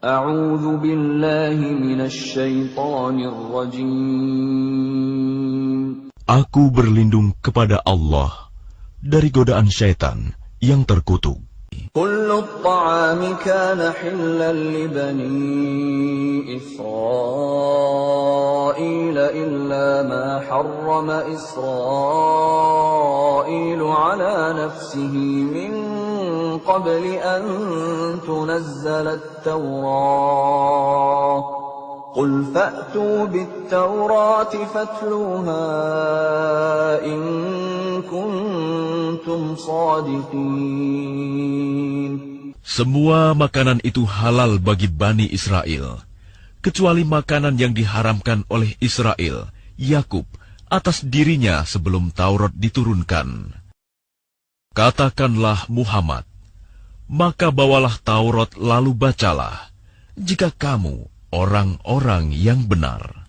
أعوذ بالله من الشيطان الرجيم. Aku berlindung kepada Allah dari godaan syaitan yang terkutuk. كل الطعام كان حلا لبني إسرائيل إلا ما حرم إسرائيل على نفسه من قبل أن تنزل التوراة قل فأتوا بالتوراة فاتلوها إن كنتم صادقين. Semua makanan itu halal bagi Bani Israel, kecuali makanan yang diharamkan oleh Israel, Yakub, atas dirinya sebelum Taurat diturunkan. Katakanlah Muhammad, maka bawalah Taurat lalu bacalah, jika kamu orang-orang yang benar.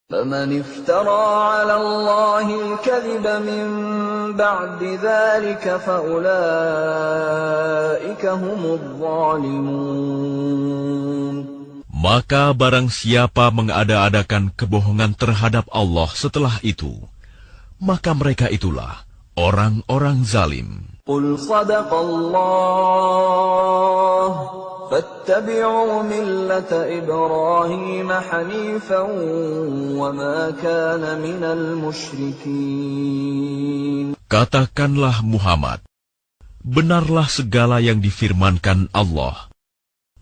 فَمَنِ افْتَرَى عَلَى اللَّهِ الْكَذِبَ مِنْ بَعْدِ ذَلِكَ فَأُولَئِكَ هُمُ الظَّالِمُونَ. Maka barang siapa mengada-adakan kebohongan terhadap Allah setelah itu, maka mereka itulah orang-orang zalim. قُلْ صَدَقَ اللَّهُ فَاتَّبِعُوا مِلَّةَ إِبْرَاهِيمَ حَنِيفًا وَمَا كَانَ مِنَ الْمُشْرِكِينَ. Katakanlah Muhammad, benarlah segala yang difirmankan Allah,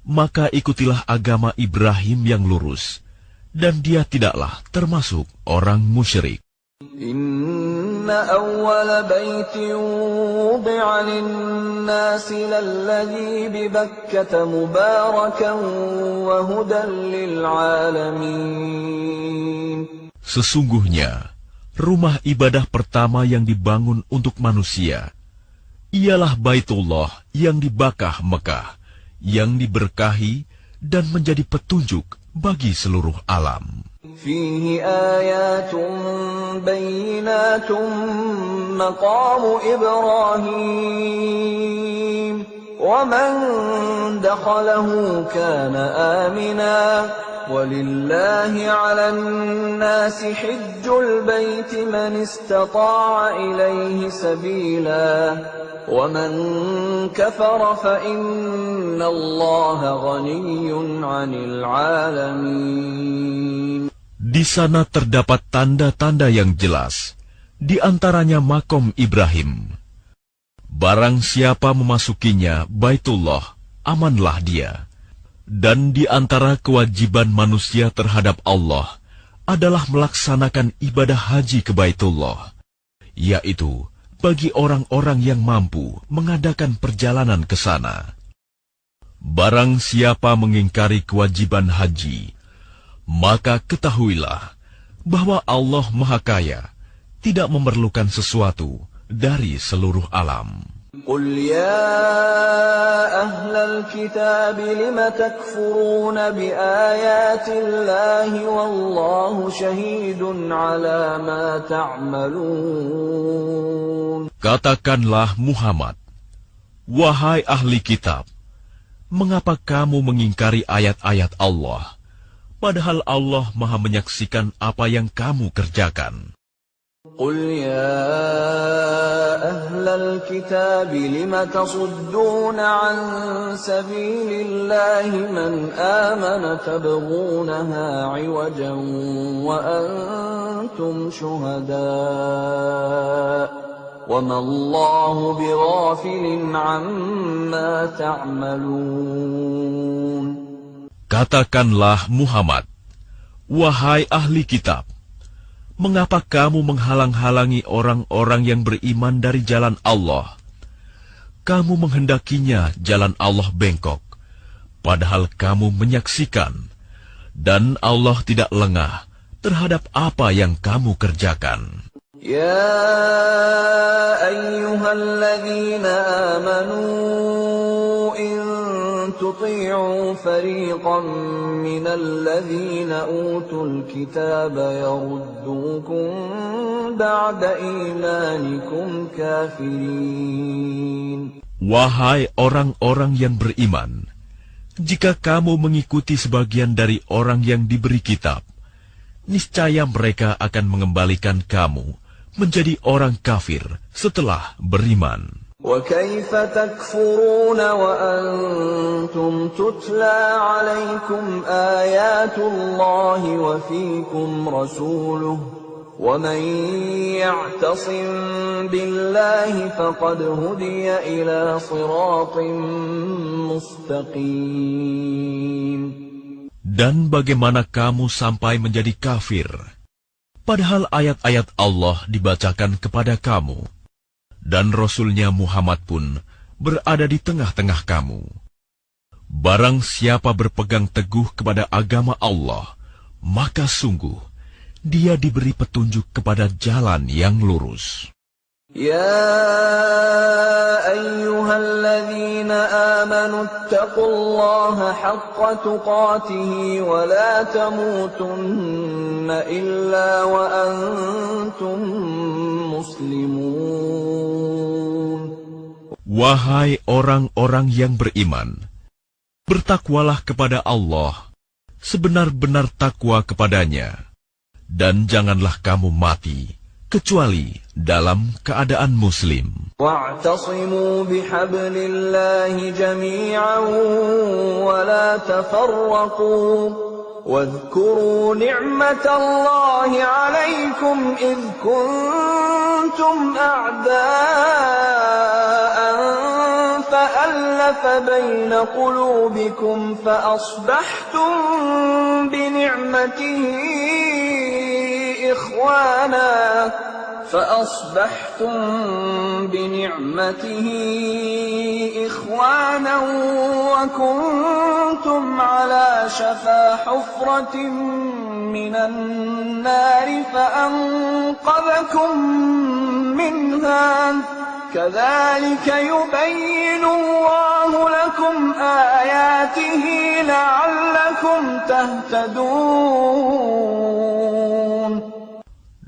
maka ikutilah agama Ibrahim yang lurus, dan dia tidaklah termasuk orang musyrik. إن أول بيت وضع للناس للذي ببكة مباركا وهدى للعالمين. Sesungguhnya, rumah ibadah pertama yang dibangun untuk manusia ialah Baitullah yang di Bakkah Mekah, yang diberkahi dan menjadi petunjuk bagi seluruh alam. فيه آيات بينات مقام إبراهيم ومن دخله كان آمنا ولله على الناس حج البيت من استطاع إليه سبيلا ومن كفر فإن الله غني عن العالمين. Di sana terdapat tanda-tanda yang jelas, di antaranya makom Ibrahim. Barang siapa memasukinya Baitullah, amanlah dia. Dan di antara kewajiban manusia terhadap Allah adalah melaksanakan ibadah haji ke Baitullah, yaitu bagi orang-orang yang mampu mengadakan perjalanan ke sana. Barang siapa mengingkari kewajiban haji, maka ketahuilah bahwa Allah Maha Kaya, tidak memerlukan sesuatu dari seluruh alam. قُلْ يَا أَهْلَ الْكِتَابِ لِمَ تَكْفُرُونَ بِآيَاتِ اللَّهِ وَاللَّهُ شَهِيدٌ عَلَى مَا تَعْمَلُونَ. Katakanlah Muhammad, wahai ahli kitab, mengapa kamu mengingkari ayat-ayat Allah? Padahal Allah Maha menyaksikan apa yang kamu kerjakan. قُلْ يَا أَهْلَ الْكِتَابِ لِمَ تَصُدُّونَ عَنْ سَبِيلِ اللَّهِ مَنْ آمَنَ تَبْغُونَهَا عِوَجًا وَأَنْتُمْ شُهَدَاءُ وَمَا اللَّهُ بِغَافِلٍ عَمَّا تَعْمَلُونَ. Katakanlah Muhammad, wahai ahli kitab, mengapa kamu menghalang-halangi orang-orang yang beriman dari jalan Allah? Kamu menghendakinya jalan Allah bengkok, padahal kamu menyaksikan, dan Allah tidak lengah terhadap apa yang kamu kerjakan. يا أيها الذين آمنوا إن تطيعوا فريقا من الذين أوتوا الكتاب يردوكم بعد إيمانكم كافرين. Wahai orang-orang yang beriman, Jika kamu mengikuti sebagian dari orang yang diberi kitab, niscaya mereka akan mengembalikan kamu menjadi orang kafir setelah beriman. وَكَيْفَ تَكْفُرُونَ وَأَنْتُمْ تُتْلَى عَلَيْكُمْ آيَاتُ اللَّهِ وَفِيكُمْ رَسُولُهُ وَمَنْ يَعْتَصِمْ بِاللَّهِ فَقَدْ هُدِيَ إِلَى صِرَاطٍ مُسْتَقِيمٍ. Dan bagaimana kamu sampai menjadi kafir, padahal ayat-ayat Allah dibacakan kepada kamu, dan Rasul-Nya Muhammad pun berada di tengah-tengah kamu. Barang siapa berpegang teguh kepada agama Allah, maka sungguh dia diberi petunjuk kepada jalan yang lurus. يا أيها الذين آمنوا اتقوا الله حق تقاته ولا تموتن إلا وأنتم مسلمون. Wahai orang-orang yang beriman, bertakwalah kepada Allah sebenar-benar takwa kepadanya, dan janganlah kamu mati kecuali dalam keadaan muslim. واعتصموا بحبل الله جميعا ولا تفرقوا واذكروا نعمة الله عليكم إذ كنتم أعداء فألف بين قلوبكم فأصبحتم بنعمته إخوانا وكنتم على شفا حفرة من النار فأنقذكم منها كذلك يبين الله لكم آياته لعلكم تهتدون.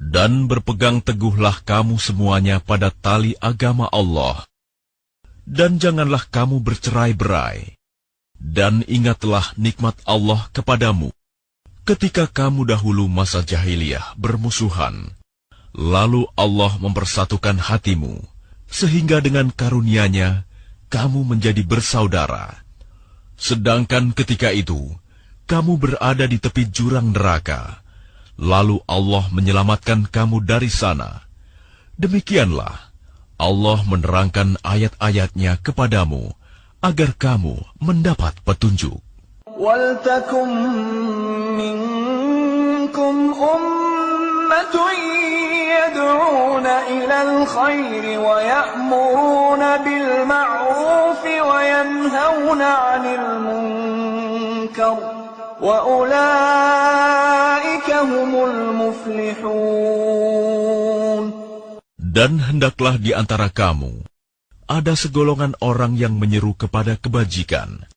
Dan berpegang teguhlah kamu semuanya pada tali agama Allah, dan janganlah kamu bercerai-berai, dan ingatlah nikmat Allah kepadamu ketika kamu dahulu masa jahiliyah bermusuhan, lalu Allah mempersatukan hatimu, sehingga dengan karunia-Nya kamu menjadi bersaudara. Sedangkan ketika itu kamu berada di tepi jurang neraka, lalu Allah menyelamatkan kamu dari sana. Demikianlah Allah menerangkan ayat-ayat-Nya kepadamu agar kamu mendapat petunjuk. وَلْتَكُنْ مِنْكُمْ أُمَّةٌ يَدْعُونَ إِلَى الْخَيْرِ وَيَأْمُرُونَ بِالْمَعْرُوفِ وَيَنْهَوْنَ عَنِ الْمُنْكَرِ وَأُولَئِكَ هُمُ الْمُفْلِحُونَ. Dan hendaklah di antara kamu ada segolongan orang yang menyeru kepada kebajikan,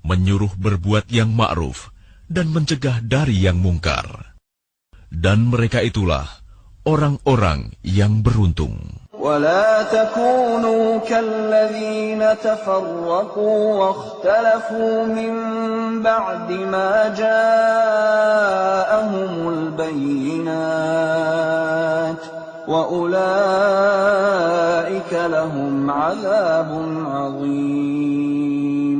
menyuruh berbuat yang ma'ruf, dan mencegah dari yang mungkar. Dan mereka itulah orang-orang yang beruntung. ولا تكونوا كالذين تفرقوا واختلفوا من بعد ما جاءهم البينات وأولئك لهم عذاب عظيم.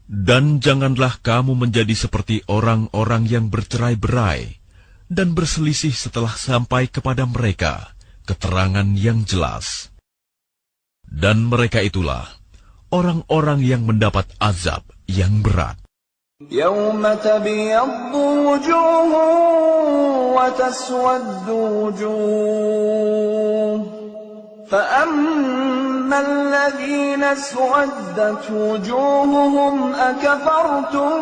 Dan janganlah kamu menjadi seperti orang-orang yang bercerai-berai dan berselisih setelah sampai kepada mereka keterangan yang jelas. Dan mereka itulah orang-orang yang mendapat azab yang berat. يَوْمَ تَبْيَضُّ وُجُوهٌ وَتَسْوَدُّ وُجُوهٌ فَأَمَّا الَّذِينَ اسْوَدَّتْ وُجُوهُهُمْ أَكَفَرْتُمْ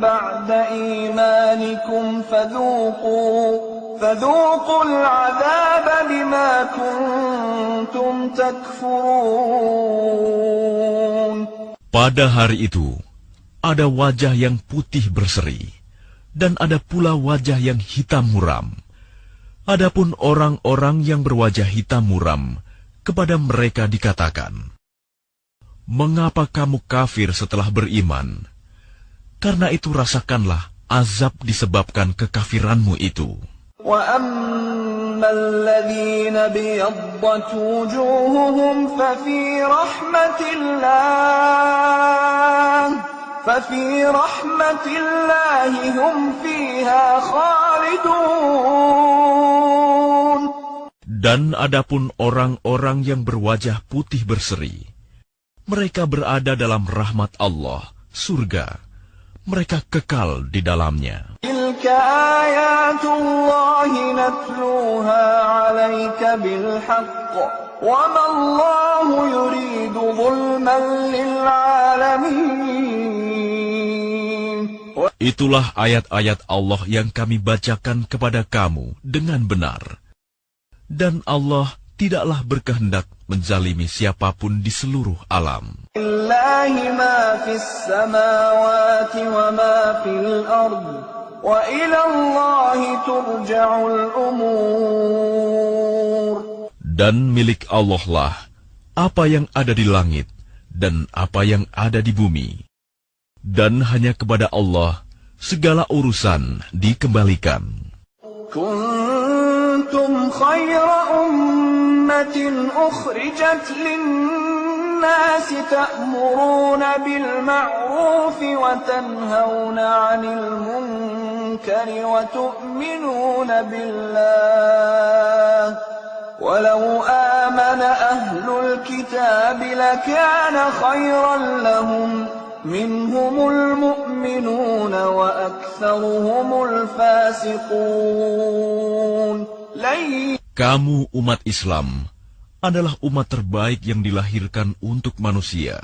بَعْدَ إِيمَانِكُمْ فذوقوا العذاب بما كنتم تكفرون. Pada hari itu, ada wajah yang putih berseri, dan ada pula wajah yang hitam muram. Adapun orang-orang yang berwajah hitam muram, kepada mereka dikatakan, "Mengapa kamu kafir setelah beriman?" Karena itu rasakanlah azab disebabkan kekafiranmu itu. وَأَمَّا الَّذِينَ ابْيَضَّتْ وُجُوهُهُمْ فَفِي رَحْمَةِ اللَّهِ هُمْ فِيهَا خَالِدُونَ. Dan adapun orang-orang yang berwajah putih berseri, mereka berada dalam rahmat Allah, surga. Mereka kekal di dalamnya. تِلْكَ آيَاتُ اللَّهِ نَتْلُوهَا عَلَيْكَ بِالْحَقِّ وَمَا اللَّهُ يُرِيدُ ظُلْمًا لِلْعَالَمِينَ. Itulah ayat-ayat Allah yang kami bacakan kepada kamu dengan benar. Dan Allah tidaklah berkehendak menzalimi siapapun di seluruh alam. Lillahi ma fis samawati wa ma fil ard wa ila Allahi turja'ul umur. Dan milik Allah lah apa yang ada di langit dan apa yang ada di bumi. Dan hanya kepada Allah segala urusan dikembalikan. Kuntum khayra ummatin ukhrijat lin-nasi ta'muruna bil ma'ruf wa tanhauna 'anil munkari wa tu'minuna billah. Walau amana ahlul kitab lakana khayran lahum. Minhumul mu'minuna wa aktsaruhumul fasiqun. Kamu umat Islam adalah umat terbaik yang dilahirkan untuk manusia.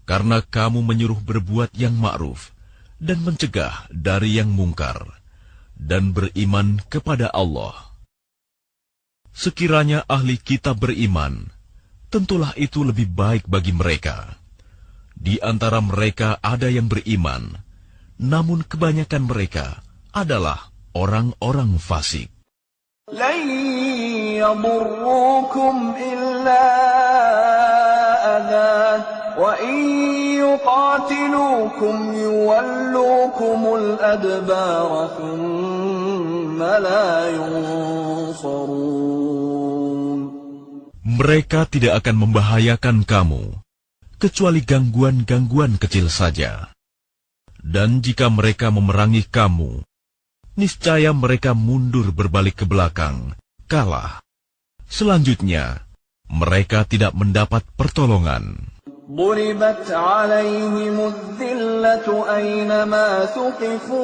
Karena kamu menyuruh berbuat yang ma'ruf dan mencegah dari yang mungkar dan beriman kepada Allah. Sekiranya ahli kitab beriman, tentulah itu lebih baik bagi mereka. Di antara mereka ada yang beriman, namun kebanyakan mereka adalah orang-orang fasik. Lan yadurrukum illa adha wa in yuqatilukum yuwallukumul adbara thumma la yunsarun. Mereka tidak akan membahayakan kamu kecuali gangguan-gangguan kecil saja. Dan jika mereka memerangi kamu, niscaya mereka mundur berbalik ke belakang, kalah. Selanjutnya, mereka tidak mendapat pertolongan. ضربت عليهم الذلة أينما ثقفوا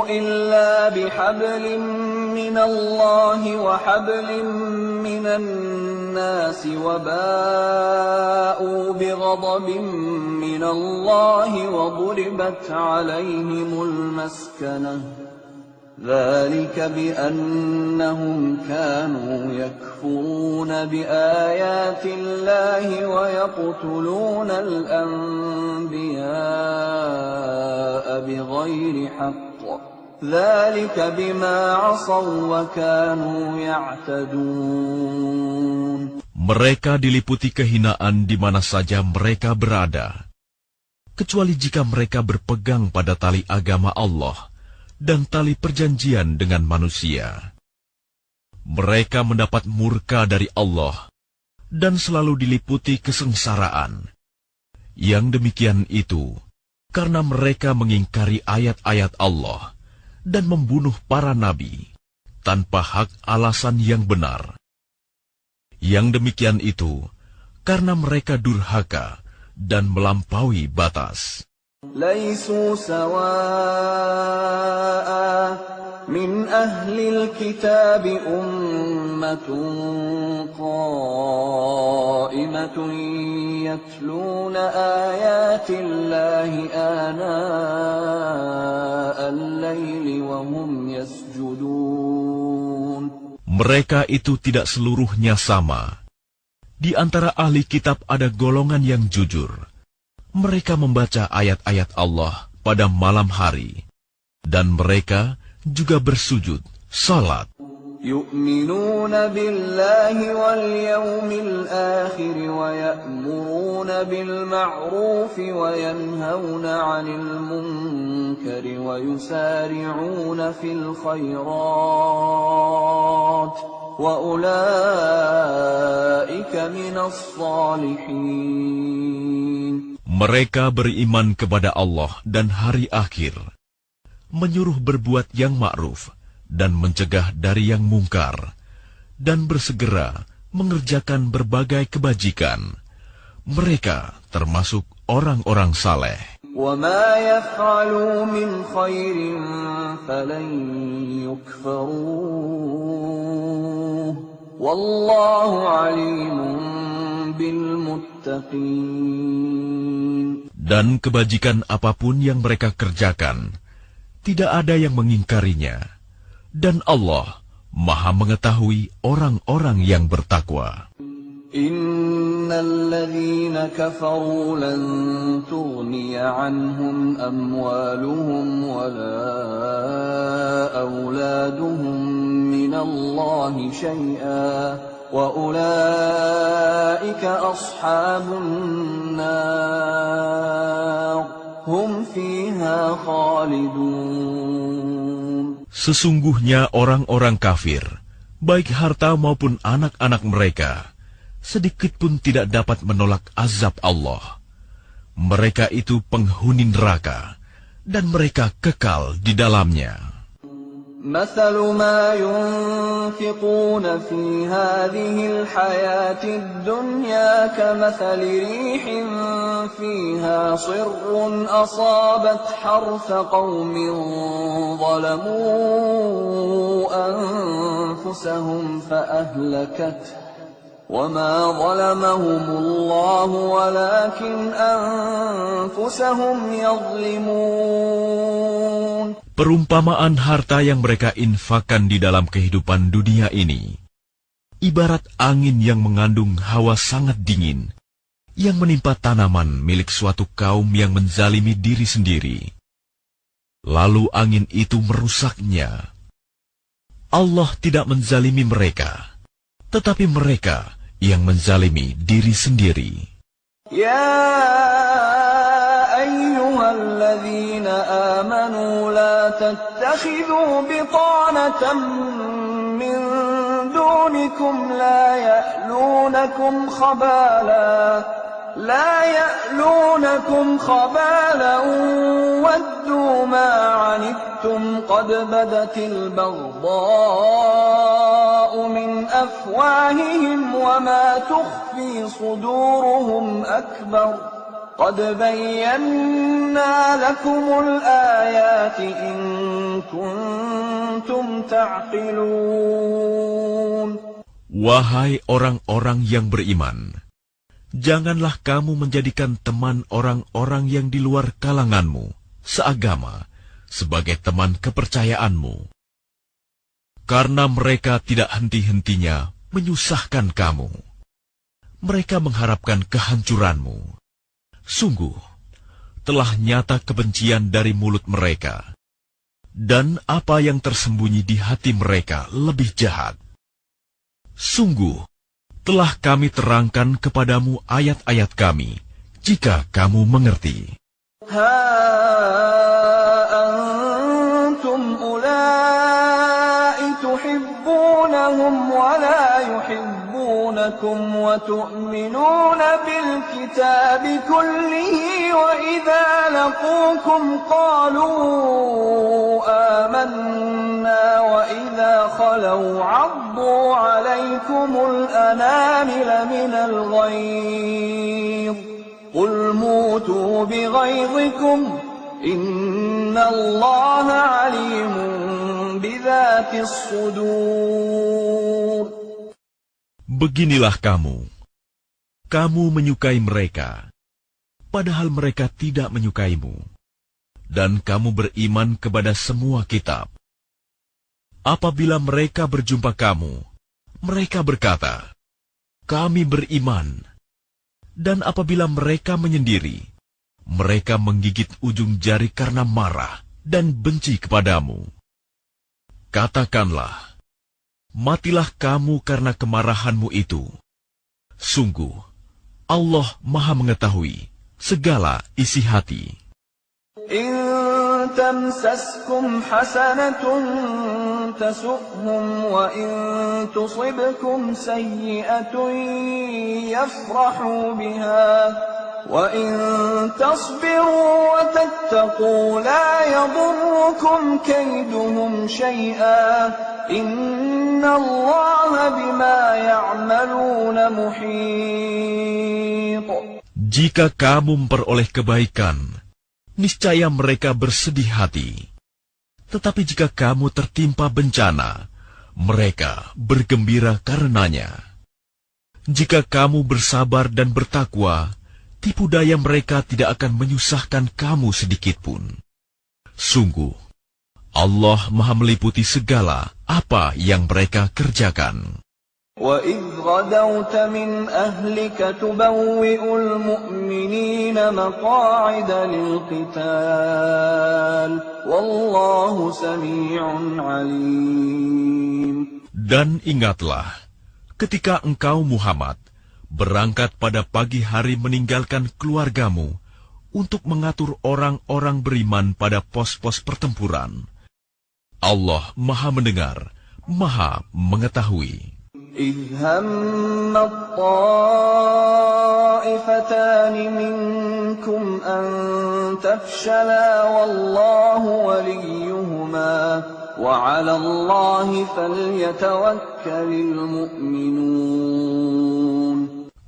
إلا بحبل من الله وحبل من الناس وباءوا بغضب من الله وضربت عليهم المسكنة ذلك بأنهم كانوا يكفرون بآيات الله ويقتلون الأنبياء بغير حق ذلك بما عصوا وكانوا يعتدون. Mereka diliputi kehinaan di mana saja mereka berada, kecuali jika mereka berpegang pada tali agama Allah dan tali perjanjian dengan manusia. Mereka mendapat murka dari Allah dan selalu diliputi kesengsaraan. Yang demikian itu karena mereka mengingkari ayat-ayat Allah dan membunuh para nabi tanpa hak alasan yang benar. Yang demikian itu karena mereka durhaka dan melampaui batas. ليسوا سواء من أهل الكتاب أمة قائمة يتلون آيات الله آناء الليل وهم يسجدون. Mereka itu tidak seluruhnya sama. Di antara ahli kitab ada golongan yang jujur. Mereka membaca ayat-ayat Allah pada malam hari, dan mereka juga bersujud, salat. يؤمنون بالله واليوم الآخر ويأمرون بالمعروف وينهون عن المنكر ويسارعون في الخيرات وأولئك من الصالحين. Mereka beriman kepada Allah dan hari akhir, menyuruh berbuat yang ma'ruf dan mencegah dari yang mungkar, dan bersegera mengerjakan berbagai kebajikan. Mereka termasuk orang-orang saleh. وَمَا يَفْعَلُوا مِنْ خَيْرٍ فَلَنْ يُكْفَرُوهُ وَاللَّهُ عَلِيمٌ بِالْمُتَّقِينَ. Dan kebajikan apapun yang mereka kerjakan, tidak ada yang mengingkarinya. Dan Allah Maha mengetahui orang-orang yang bertakwa. Innal ladzina kafaru lan tughniya anhum amwaluhum wala auladuhum minallahi syai'a wa ulaika ashabun nar hum fiha khalidun. Sesungguhnya orang-orang kafir, baik harta maupun anak-anak mereka, sedikit pun tidak dapat menolak azab Allah. Mereka itu penghuni neraka, dan mereka kekal di dalamnya. مثل ما ينفقون في هذه الحياة الدنيا كمثل ريح فيها صر أصابت حرث قوم ظلموا أنفسهم فأهلكته وما ظلمهم الله ولكن أنفسهم يظلمون. Perumpamaan harta yang mereka infakkan di dalam kehidupan dunia ini, ibarat angin yang mengandung hawa sangat dingin, yang menimpa tanaman milik suatu kaum yang menzalimi diri sendiri. Lalu angin itu merusaknya. Allah tidak menzalimi mereka, tetapi mereka yang menzalimi diri sendiri. Ya ayyuhalladzina amanu la tattakhidhu bitanatan min dunikum la ya'lunakum khabalan waddu ma 'anittum qad badatil baghdha'u min afwahihim wa ma tukhfi suduruhum akbar. قَدْ بَيَّنَّا لَكُمُ الْآيَاتِ إِن كُنتُمْ تَعْقِلُونَ. Wahai orang-orang yang beriman, janganlah kamu menjadikan teman orang-orang yang di luar kalanganmu, seagama, sebagai teman kepercayaanmu. Karena mereka tidak henti-hentinya menyusahkan kamu. Mereka mengharapkan kehancuranmu. Sungguh, telah nyata kebencian dari mulut mereka, dan apa yang tersembunyi di hati mereka lebih jahat. Sungguh, telah kami terangkan kepadamu ayat-ayat kami, jika kamu mengerti. Ha antum ulai tuhibbunahum wa la yuhibbunakum wa tu'minuna bil kitabi kullihi wa idza laqukum qalu amanna wa idza khalu 'addu 'alaykumul anamila minal ghayz qul mutu bighayzikum innallaha 'alimun bidzatis sudur. Beginilah kamu menyukai mereka, padahal mereka tidak menyukaimu, dan kamu beriman kepada semua kitab. Apabila mereka berjumpa kamu, mereka berkata, kami beriman. Dan apabila mereka menyendiri, mereka menggigit ujung jari karena marah dan benci kepadamu. Katakanlah, Matilah kamu karena kemarahanmu itu. Sungguh, Allah Maha mengetahui segala isi hati. إن تمسسكم حسنة تسؤهم وإن تصبكم سيئة يفرحوا بها وإن تصبروا وتتقوا لا يضركم كيدهم شيئا إن الله بما يعملون محيط. Jika kamu memperoleh kebaikan, niscaya mereka bersedih hati. Tetapi jika kamu tertimpa bencana, mereka bergembira karenanya. Jika kamu bersabar dan bertakwa, tipu daya mereka tidak akan menyusahkan kamu sedikitpun. Sungguh, Allah Maha meliputi segala apa yang mereka kerjakan. وَإِذْ غَدَوْتَ مِنْ أَهْلِكَ تُبَوِّئُ الْمُؤْمِنِينَ مَقَاعِدَ لِلْقِتَالِ وَاللَّهُ سَمِيعٌ عَلِيمٌ. Dan ingatlah, ketika engkau Muhammad berangkat pada pagi hari meninggalkan keluargamu untuk mengatur orang-orang beriman pada pos-pos pertempuran. Allah Maha mendengar, Maha mengetahui. إِذْ هَمَّ الطَّائِفَتَانِ مِنكُمْ أَن تَفْشَلَا وَاللَّهُ وَلِيُّهُمَا وَعَلَى اللَّهِ فَلْيَتَوَكَّلِ الْمُؤْمِنُونَ.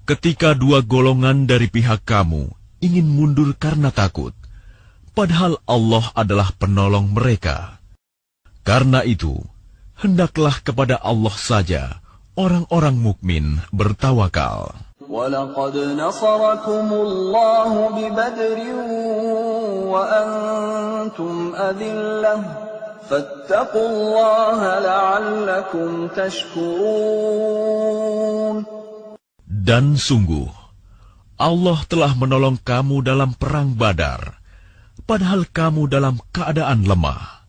Ketika dua golongan dari pihak kamu ingin mundur karena takut, padahal Allah adalah penolong mereka. Karena itu, hendaklah kepada Allah saja orang-orang mukmin bertawakal. وَلَقَدْ نَصَرَكُمُ اللَّهُ بِبَدْرٍ وَأَنْتُمْ أَذِلَّةٌ فَاتَّقُوا اللَّهَ لَعَلَّكُمْ تَشْكُرُونَ. Dan sungguh, Allah telah menolong kamu dalam perang Badar, padahal kamu dalam keadaan lemah.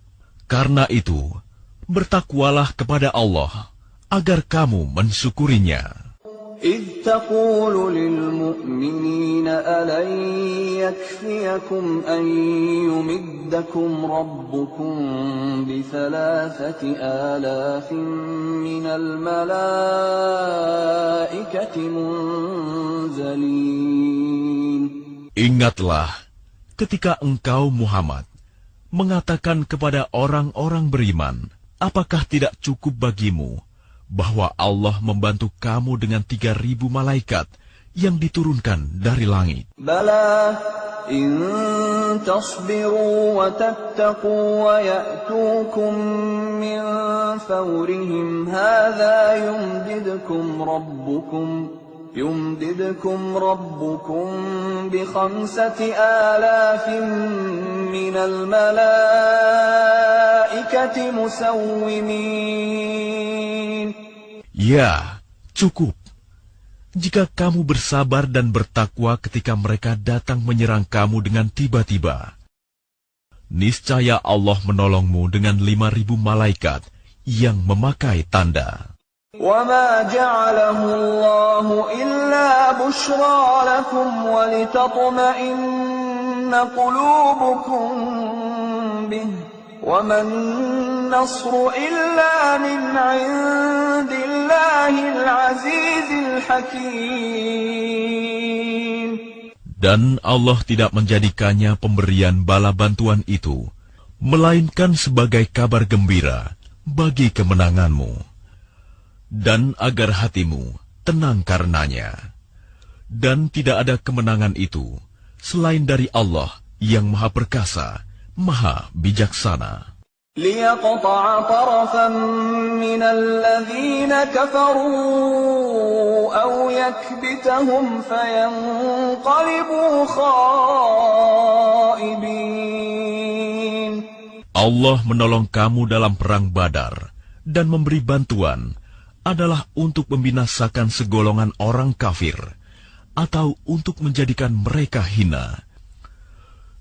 Karena itu, bertakwalah kepada Allah agar kamu mensyukurinya. إِذْ تَقُولُ لِلْمُؤْمِنِينَ أَلَنْ يَكْفِيَكُمْ أَنْ يُمِدَّكُمْ رَبُّكُمْ ب3,000 آلَافٍ مِّنَ الْمَلَائِكَةِ مُنْزَلِينَ. Ingatlah ketika engkau Muhammad mengatakan kepada orang-orang beriman, apakah tidak cukup bagimu bahwa Allah membantu kamu dengan 3.000 malaikat yang diturunkan dari langit? Bala in tasbiru wa tattaqu wa ya'tukum min fawrihim hadha yumdidkum rabbukum bi 5,000 minal malaikati musawwimin. Ya, cukup. Jika kamu bersabar dan bertakwa ketika mereka datang menyerang kamu dengan tiba-tiba, niscaya Allah menolongmu dengan 5.000 malaikat yang memakai tanda. وَمَا جَعَلَهُ اللَّهُ إِلَّا بُشْرَى لَكُمْ وَلِتَطْمَئِنَّ قُلُوبُكُمْ بِهِ وَمَا النَّصْرُ إِلَّا مِنْ عِنْدِ اللَّهِ الْعَزِيزِ الْحَكِيمِ. Dan Allah tidak menjadikannya pemberian bala bantuan itu, melainkan sebagai kabar gembira bagi kemenanganmu, dan agar hatimu tenang karenanya. Dan tidak ada kemenangan itu selain dari Allah yang Maha Perkasa, Maha Bijaksana. لِيَقْطَعَ طَرَفًا مِّنَ الَّذِينَ كَفَرُوا أَوْ يَكْبِتَهُمْ فَيَنقَلِبُوا خَائِبِينَ. Allah menolong kamu dalam perang Badar dan memberi bantuan adalah untuk membinasakan segolongan orang kafir atau untuk menjadikan mereka hina,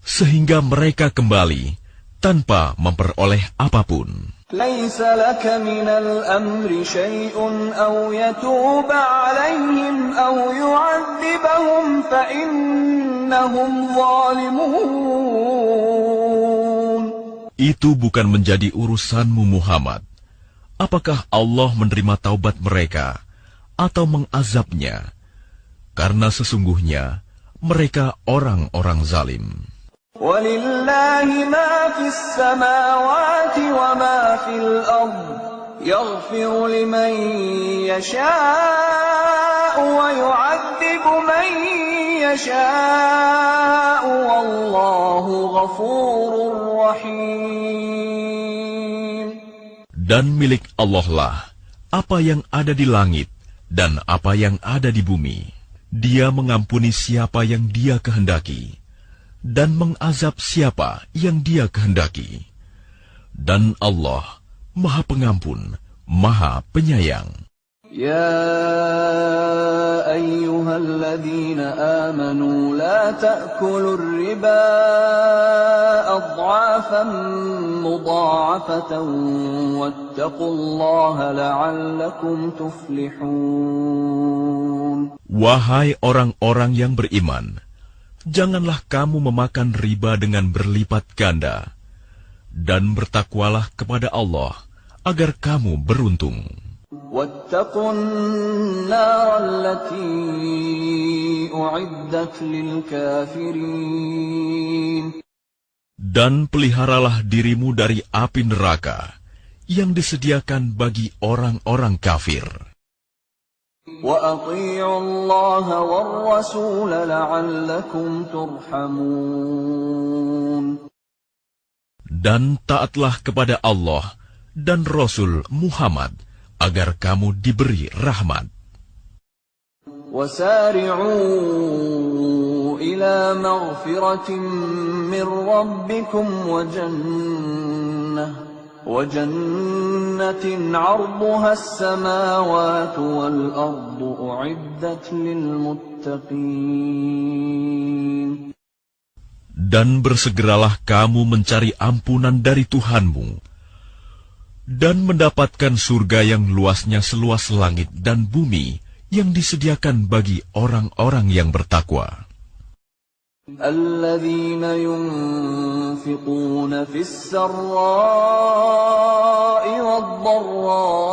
sehingga mereka kembali tanpa memperoleh apapun. ليس لك من الأمر شيء أو يتوب عليهم أو يعذبهم فإنهم ظالمون. Itu bukan menjadi urusanmu Muhammad. Apakah Allah menerima taubat mereka atau mengazabnya? Karena sesungguhnya mereka orang-orang zalim. وَلِلَّهِ مَا فِي السَّمَاوَاتِ وَمَا فِي الْأَرْضِ يَغْفِرُ لِمَن يَشَاءُ وَيُعَذِّبُ مَن يَشَاءُ وَاللَّهُ غَفُورٌ رَّحِيمٌ. Dan milik Allah lah apa yang ada di langit dan apa yang ada di bumi. Dia mengampuni siapa yang Dia kehendaki dan mengazab siapa yang Dia kehendaki. Dan Allah Maha Pengampun, Maha Penyayang. يا أيها الذين آمنوا لا تأكلوا الربا أضعافا مضاعفة واتقوا الله لعلكم تفلحون. Wahai orang-orang yang beriman, janganlah kamu memakan riba dengan berlipat ganda, dan bertakwalah kepada Allah agar kamu beruntung. واتقوا النار التي أعدت للكافرين. Dan peliharalah dirimu dari api neraka yang disediakan bagi orang-orang kafir. وأطيعوا الله والرسول لعلكم ترحمون. Dan taatlah kepada Allah dan Rasul Muhammad agar kamu diberi rahmat. وسارعوا إلى مغفرة من ربكم وجنة عرضها السماوات والأرض أعدت للمتقين. Dan bersegeralah kamu mencari ampunan dari Tuhanmu dan mendapatkan surga yang luasnya seluas langit dan bumi yang disediakan bagi orang-orang yang bertakwa. الذين ينفقون في السراء والضراء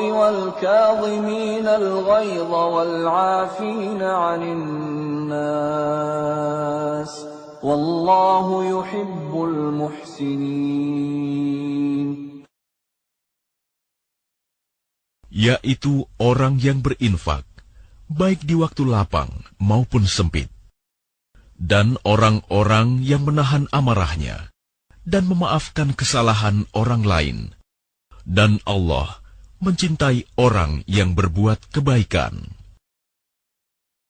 والكاظمين الغيظ والعافين عن الناس والله يحب المحسنين. Yaitu orang yang berinfak, baik di waktu lapang maupun sempit, dan orang-orang yang menahan amarahnya dan memaafkan kesalahan orang lain. Dan Allah mencintai orang yang berbuat kebaikan.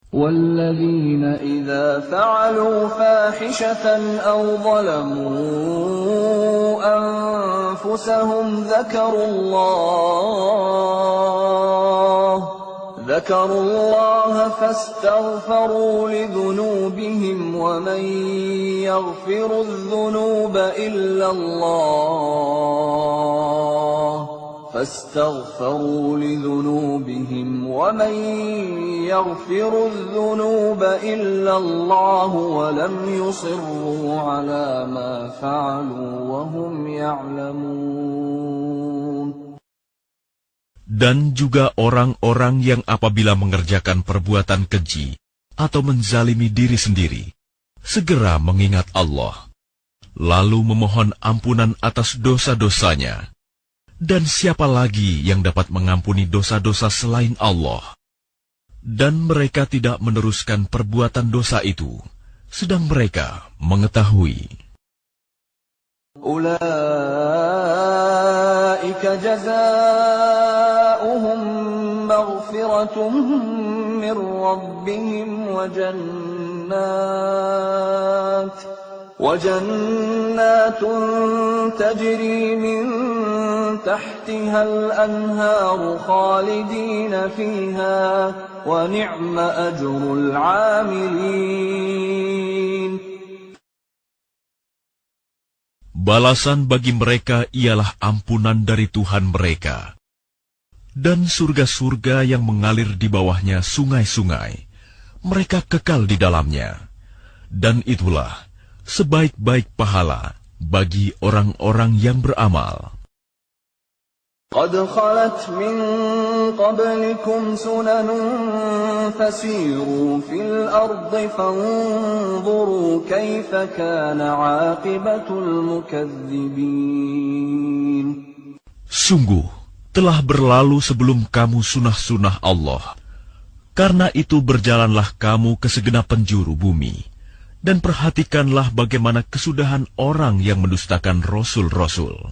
والذين إذا فعلوا فاحشة أو ظلموا أنفسهم ذكروا الله فاستغفروا لذنوبهم ومن يغفر الذنوب إلا الله فاستغفروا لذنوبهم ومن يغفر الذنوب إلا الله ولم يصروا على ما فعلوا وهم يعلمون. Dan juga orang-orang yang apabila mengerjakan perbuatan keji atau menzalimi diri sendiri, segera mengingat Allah, lalu memohon ampunan atas dosa-dosanya. Dan siapa lagi yang dapat mengampuni dosa-dosa selain Allah? Dan mereka tidak meneruskan perbuatan dosa itu, sedang mereka mengetahui. Ulaika jazaa'uhum maghfiratun min rabbihim وجنات تجري من تحتها الأنهار خالدين فيها ونعم أجر العاملين. Balasan bagi mereka ialah ampunan dari Tuhan mereka, dan surga-surga yang mengalir di bawahnya sungai-sungai. Mereka kekal di dalamnya, dan itulah sebaik-baik pahala bagi orang-orang yang beramal. قد خلت من قبلكم سنن فسيروا في الأرض فانظروا كيف كان عاقبة المكذبين. Sungguh, telah berlalu sebelum kamu sunah-sunah Allah. Karena itu berjalanlah kamu ke segenap penjuru bumi, dan perhatikanlah bagaimana kesudahan orang yang mendustakan rasul-rasul.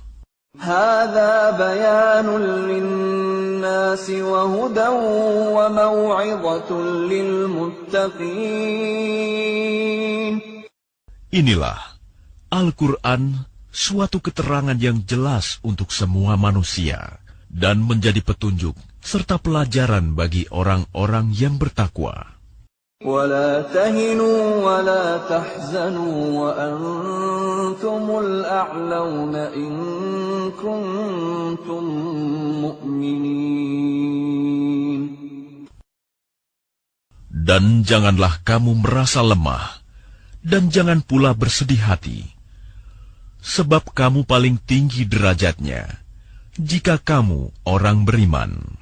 هذا بيان للناس وهدى وموعظة للمتقين. Inilah Al-Quran, suatu keterangan yang jelas untuk semua manusia, dan menjadi petunjuk serta pelajaran bagi orang-orang yang bertakwa. ولا تهنوا ولا تحزنوا وأنتم الأعلون إن كنتم مؤمنين. Dan janganlah kamu merasa lemah, dan jangan pula bersedih hati, sebab kamu paling tinggi derajatnya jika kamu orang beriman.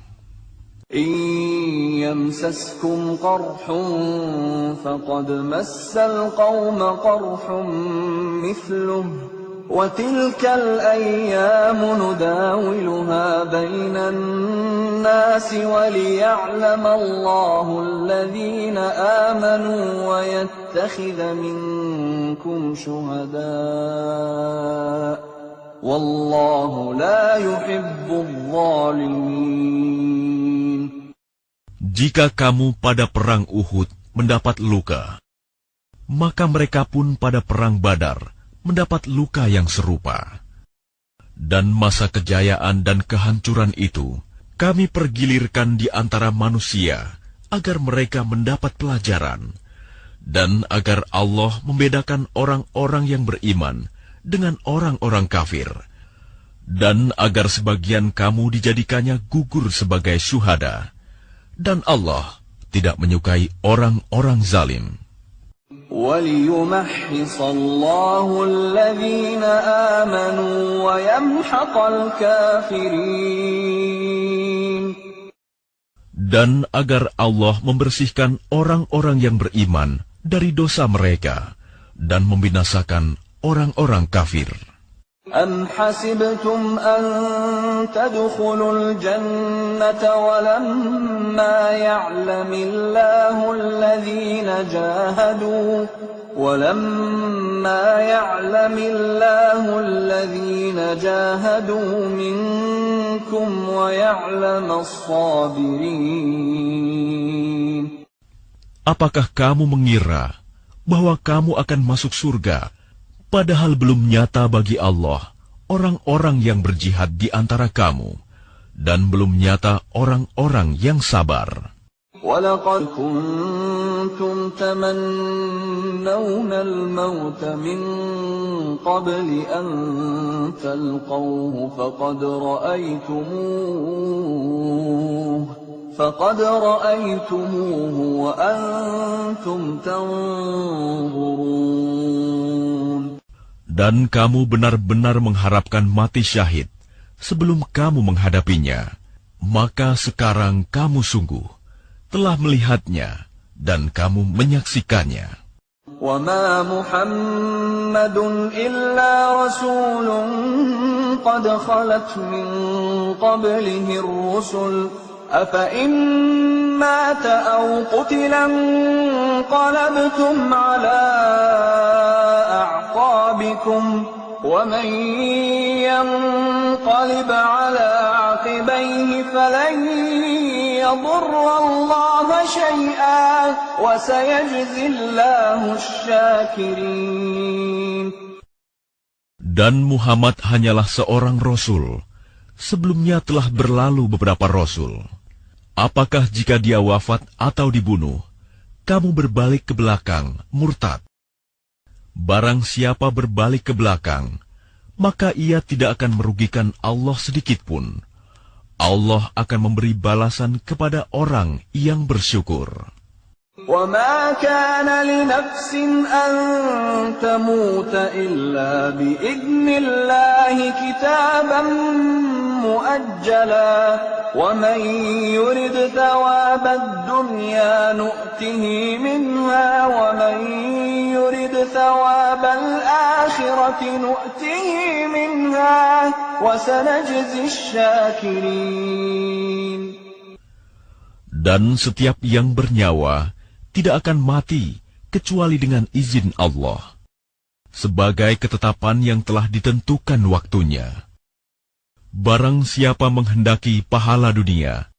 إن يمسسكم قرح فقد مس القوم قرح مثله وتلك الأيام نداولها بين الناس وليعلم الله الذين آمنوا ويتخذ منكم شهداء والله لا يحب الظالمين. Jika kamu pada perang Uhud mendapat luka, maka mereka pun pada perang Badar mendapat luka yang serupa. Dan masa kejayaan dan kehancuran itu kami pergilirkan di antara manusia agar mereka mendapat pelajaran, dan agar Allah membedakan orang-orang yang beriman dengan orang-orang kafir, dan agar sebagian kamu dijadikannya gugur sebagai syuhada. Dan Allah tidak menyukai orang-orang zalim. وَلِيُمَحِّصَ اللَّهُ الَّذِينَ آمَنُوا وَيَمْحَقَ الْكَافِرِينَ. Dan agar Allah membersihkan orang-orang yang beriman dari dosa mereka dan membinasakan orang-orang kafir. أَمْ حَسِبْتُمْ أَن تَدْخُلُوا الْجَنَّةَ وَلَمَّا يَعْلَمِ اللَّهُ الَّذِينَ جَاهَدُوا مِنكُمْ وَيَعْلَمَ الصَّابِرِينَ. Apakah kamu mengira bahwa kamu akan masuk surga, padahal belum nyata bagi Allah orang-orang yang berjihad di antara kamu, dan belum nyata orang-orang yang sabar. وَلَقَدْ كُنْتُمْ تَمَنَّوْنَ الْمَوْتَ مِنْ قَبْلِ أَنْ تَلْقَوْهُ فَقَدْ رَأَيْتُمُوهُ وَأَنْتُمْ تَنْظُرُونَ. Dan kamu benar-benar mengharapkan mati syahid sebelum kamu menghadapinya, maka sekarang kamu sungguh telah melihatnya dan kamu menyaksikannya. وَمَا مُحَمَّدٌ إِلَّا رَسُولٌ قَدْ خَلَتْ مِنْ قَبْلِهِ الرُّسُلُ أَفَإِنْ مَاتَ أَوْ قُتِلَ انقَلَبْتُمْ عَلَى أَعْقَابِكُمْ وَمَنْ يَنقَلِبْ عَلَى عَقِبَيْهِ فَلَنْ يَضُرَّ اللَّهَ شَيْئًا وَسَيَجْزِي اللَّهُ الشَّاكِرِينَ. Dan Muhammad hanyalah seorang Rasul. Sebelumnya telah berlalu beberapa Rasul. Apakah jika dia wafat atau dibunuh, kamu berbalik ke belakang, murtad? Barang siapa berbalik ke belakang, maka ia tidak akan merugikan Allah sedikitpun. Allah akan memberi balasan kepada orang yang bersyukur. وَمَا كَانَ لِنَفْسٍ أَن تَمُوتَ إِلَّا بِإِذْنِ اللَّهِ كِتَابًا مُؤَجَّلًا وَمَن يُرِدْ ثَوَابَ الدُّنْيَا نُؤْتِهِ مِنْهَا وَمَن يُرِدْ ثَوَابَ الْآخِرَةِ نُؤْتِهِ مِنْهَا وَسَنَجْزِي الشَّاكِرِينَ. Dan setiap yang bernyawa tidak akan mati kecuali dengan izin Allah, sebagai ketetapan yang telah ditentukan waktunya. Barang siapa menghendaki pahala dunia,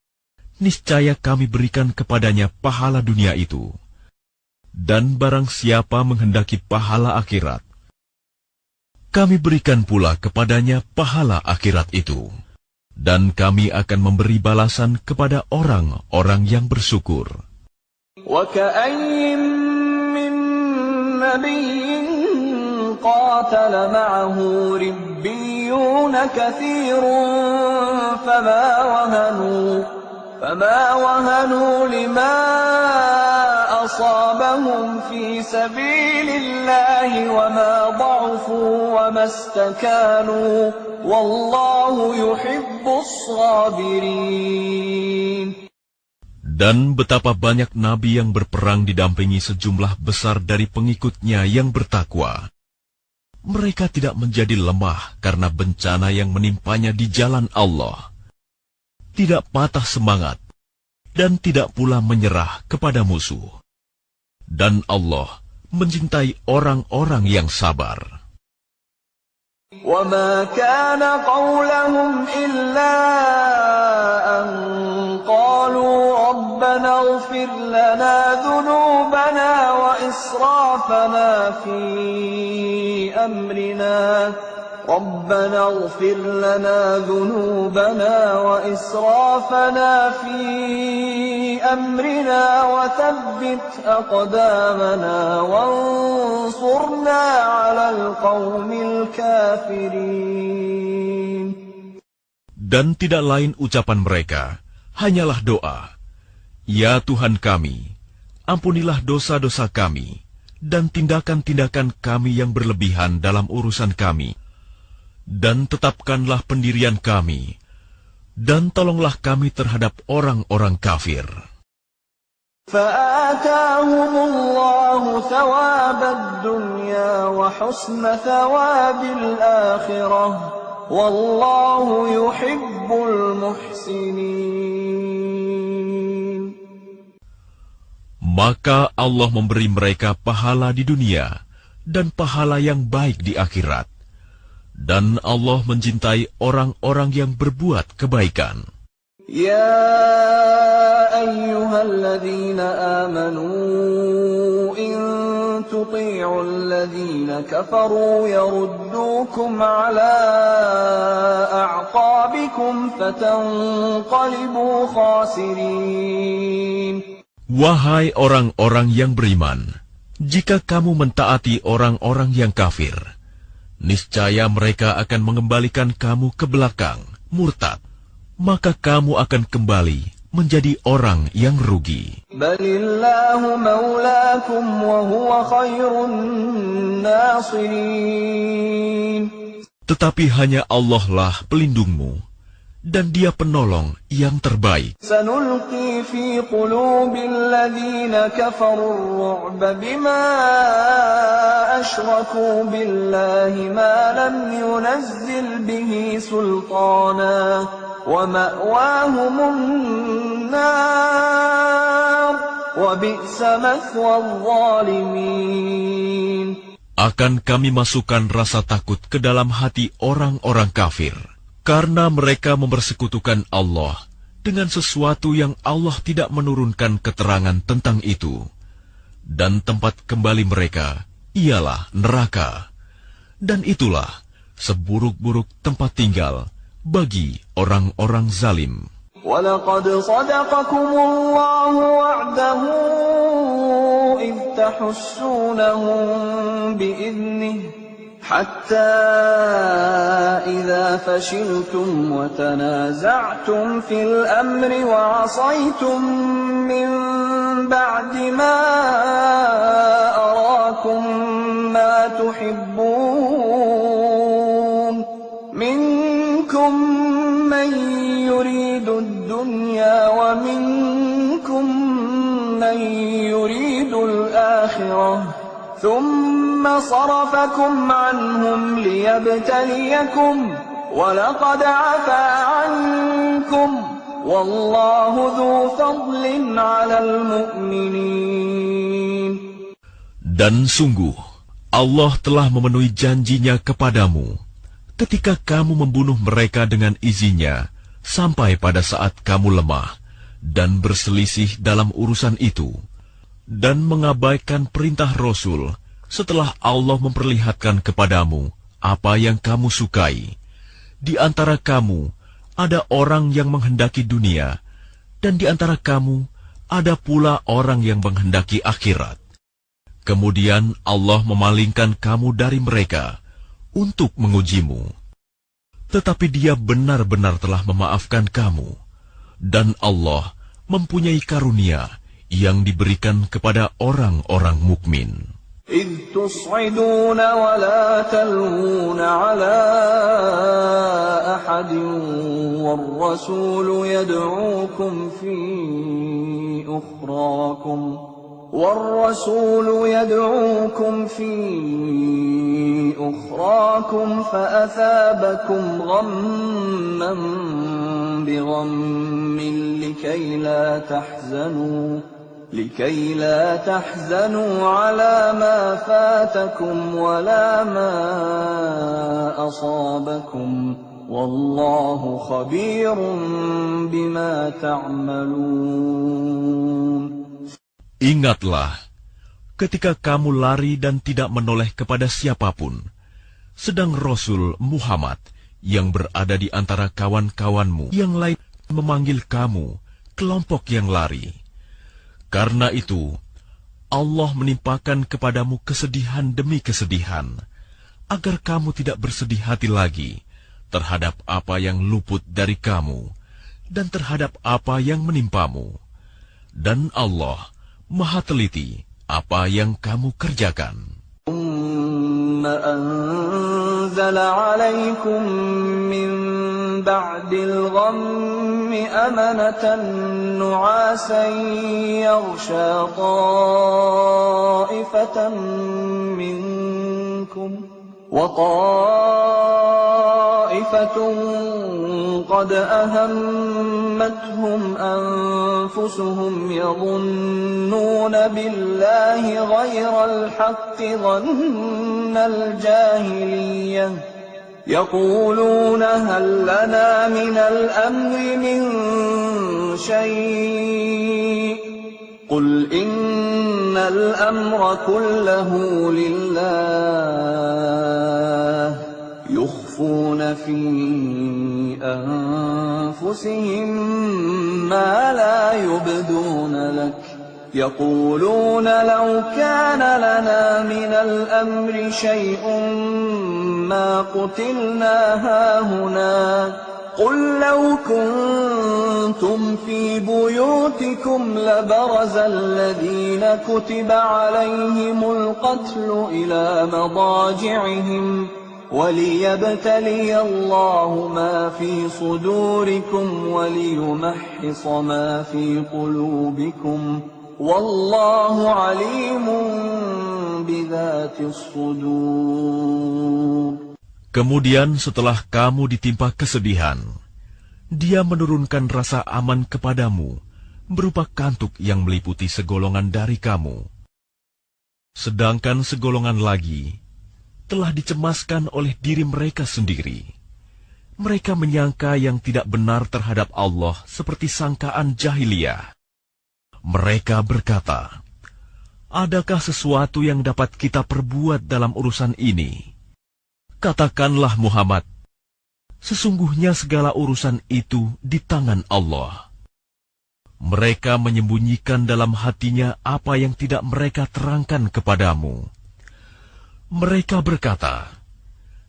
niscaya kami berikan kepadanya pahala dunia itu. Dan barang siapa menghendaki pahala akhirat, kami berikan pula kepadanya pahala akhirat itu. Dan kami akan memberi balasan kepada orang-orang yang bersyukur. وَكَأَيٍّ مِّن نَّبِيٍّ قَاتَلَ مَعَهُ رِبِّيُّونَ كَثِيرٌ فَمَا وَهَنُوا لِمَا أَصَابَهُمْ فِي سَبِيلِ اللَّهِ وَمَا ضَعُفُوا وَمَا اسْتَكَانُوا وَاللَّهُ يُحِبُّ الصَّابِرِينَ. Dan betapa banyak nabi yang berperang didampingi sejumlah besar dari pengikutnya yang bertakwa. Mereka tidak menjadi lemah karena bencana yang menimpanya di jalan Allah. Tidak patah semangat, dan tidak pula menyerah kepada musuh. Dan Allah mencintai orang-orang yang sabar. وَمَا كَانَ قَوْلَهُمْ إِلَّا أَن قَالُوا رَبَّنَا اغْفِرْ لَنَا ذُنُوبَنَا وَإِسْرَافَنَا فِي أَمْرِنَا رَبَّنَا اغْفِرْ لَنَا ذُنُوبَنَا وَإِسْرَافَنَا فِي أَمْرِنَا وَثَبِّتْ أَقْدَامَنَا وَانصُرْنَا عَلَى الْقَوْمِ الْكَافِرِينَ. Dan tidak lain ucapan mereka, hanyalah doa. Ya Tuhan kami, ampunilah dosa-dosa kami, dan tindakan-tindakan kami yang berlebihan dalam urusan kami. Dan tetapkanlah pendirian kami, dan tolonglah kami terhadap orang-orang kafir. فَآتَاهُمُ اللَّهُ ثَوَابَ الدُّنْيَا وَحُسْنَ ثَوَابِ الْآخِرَةِ وَاللَّهُ يُحِبُّ الْمُحْسِنِينَ. Maka Allah memberi mereka pahala di dunia dan pahala yang baik di akhirat. Dan Allah mencintai orang-orang yang berbuat kebaikan. يَا أَيُّهَا الَّذِينَ آمَنُوا إِن تُطِيعُوا الَّذِينَ كَفَرُوا يَرُدُّوكُمْ عَلَىٰ أَعْقَابِكُمْ فَتَنقَلِبُوا خَاسِرِينَ. Wahai orang-orang yang beriman, jika kamu mentaati orang-orang yang kafir, niscaya mereka akan mengembalikan kamu ke belakang, murtad, maka kamu akan kembali menjadi orang yang rugi. Balillahu maulakum wa huwa khairun nasirin. Tetapi hanya Allah lah pelindungmu, dan Dia penolong yang terbaik. Sanulqi fi qulubil ladzina kafaru ar-ru'ba bima ashraku billahi ma lam yunazzil bihi sultana wa ma'wahumun nar wa bi'sa mathwa adh-dhalimin. Akan kami masukkan rasa takut ke dalam hati orang-orang kafir, karena mereka mempersekutukan Allah dengan sesuatu yang Allah tidak menurunkan keterangan tentang itu. Dan tempat kembali mereka ialah neraka. Dan itulah seburuk-buruk tempat tinggal bagi orang-orang zalim. وَلَقَدْ صَدَقَكُمُ اللَّهُ وَعْدَهُ إِذْ تَحُسُّونَهُم بِإِذْنِهِ حتى إذا فشلتم وتنازعتم في الأمر وعصيتم من بعد ما أراكم ما تحبون منكم من يريد الدنيا ومنكم من يريد الآخرة ثم صرفكم عنهم ليبتليكم ولقد عفا عنكم والله ذو فضل على المؤمنين. Dan sungguh, Allah telah memenuhi janjinya kepadamu ketika kamu membunuh mereka dengan izinnya sampai pada saat kamu lemah dan berselisih dalam urusan itu, dan mengabaikan perintah Rasul setelah Allah memperlihatkan kepadamu apa yang kamu sukai. Di antara kamu ada orang yang menghendaki dunia, dan di antara kamu ada pula orang yang menghendaki akhirat. Kemudian Allah memalingkan kamu dari mereka untuk mengujimu. Tetapi Dia benar-benar telah memaafkan kamu, dan Allah mempunyai karunia yang diberikan kepada orang-orang mukmin. إذ تصعدون ولا تلوون على أحد والرسول يدعوكم في أخراكم فأثابكم غما بغم لكي لا تحزنوا على ما فاتكم ولا ما أصابكم والله خبير بما تعملون. Ingatlah, ketika kamu lari dan tidak menoleh kepada siapapun, sedang Rasul Muhammad yang berada di antara kawan-kawanmu yang lain memanggil kamu, kelompok yang lari. Karena itu, Allah menimpakan kepadamu kesedihan demi kesedihan, agar kamu tidak bersedih hati lagi terhadap apa yang luput dari kamu dan terhadap apa yang menimpamu. Dan Allah Maha teliti apa yang kamu kerjakan. أنزل عليكم من بعد الغم أمنة نعاسا يغشى طائفة منكم وطائفة قد أهمتهم أنفسهم يظنون بالله غير الحق ظن الجاهلية يقولون هل لنا من الأمر من شيء قل إن الأمر كله لله يخفون في أنفسهم ما لا يبدون لك يقولون لو كان لنا من الأمر شيء ما قتلنا هاهنا قل لو كنتم في بيوتكم لبرز الذين كتب عليهم القتل إلى مضاجعهم وليبتلي الله ما في صدوركم وليمحص ما في قلوبكم والله عليم بذات الصدور. Kemudian setelah kamu ditimpa kesedihan, Dia menurunkan rasa aman kepadamu berupa kantuk yang meliputi segolongan dari kamu. Sedangkan segolongan lagi telah dicemaskan oleh diri mereka sendiri. Mereka menyangka yang tidak benar terhadap Allah seperti sangkaan jahiliyah. Mereka berkata, "Adakah sesuatu yang dapat kita perbuat dalam urusan ini?" Katakanlah Muhammad, sesungguhnya segala urusan itu di tangan Allah. Mereka menyembunyikan dalam hatinya apa yang tidak mereka terangkan kepadamu. Mereka berkata,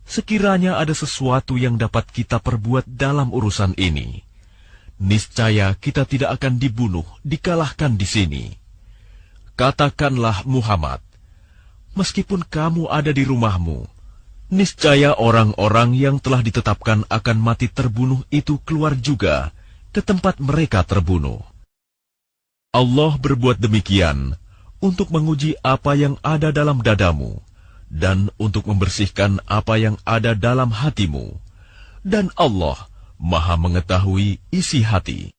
sekiranya ada sesuatu yang dapat kita perbuat dalam urusan ini, niscaya kita tidak akan dibunuh, dikalahkan di sini. Katakanlah Muhammad, meskipun kamu ada di rumahmu, niscaya orang-orang yang telah ditetapkan akan mati terbunuh itu keluar juga ke tempat mereka terbunuh. Allah berbuat demikian untuk menguji apa yang ada dalam dadamu, dan untuk membersihkan apa yang ada dalam hatimu. Dan Allah Maha mengetahui isi hati.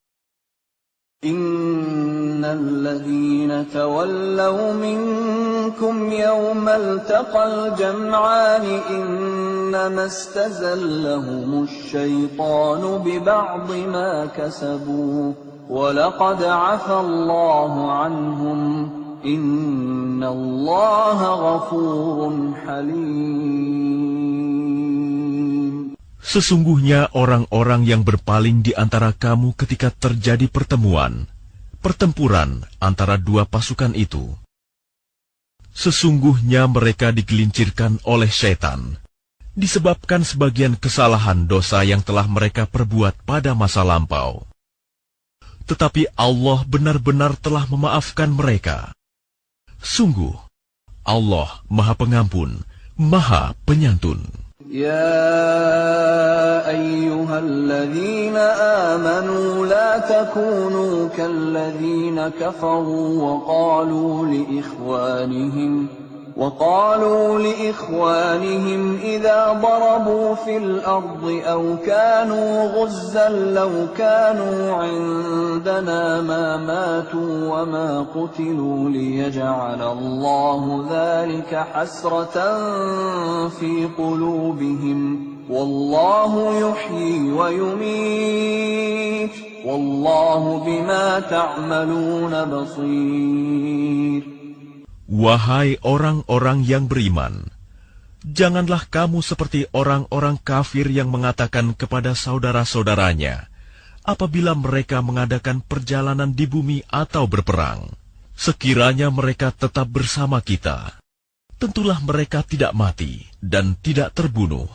Innal ladzina tawallaw minkum yawmal taqal jam'ani innama istazallahumush syaitanu biba'di ma kasabu wa laqad 'afa Allahu 'anhum innallaha ghafurun halim. Sesungguhnya orang-orang yang berpaling di antara kamu ketika terjadi pertempuran antara dua pasukan itu, sesungguhnya mereka digelincirkan oleh syaitan, disebabkan sebagian kesalahan dosa yang telah mereka perbuat pada masa lampau. Tetapi Allah benar-benar telah memaafkan mereka. Sungguh, Allah Maha Pengampun, Maha Penyantun. Ya ayyuhalladzina amanu la takunu kalladzina kafaru وقالوا لإخوانهم إذا ضربوا في الأرض أو كانوا غزا لو كانوا عندنا ما ماتوا وما قتلوا ليجعل الله ذلك حسرة في قلوبهم والله يحيي ويميت والله بما تعملون بصير. Wahai orang-orang yang beriman, janganlah kamu seperti orang-orang kafir yang mengatakan kepada saudara-saudaranya apabila mereka mengadakan perjalanan di bumi atau berperang, sekiranya mereka tetap bersama kita, tentulah mereka tidak mati dan tidak terbunuh.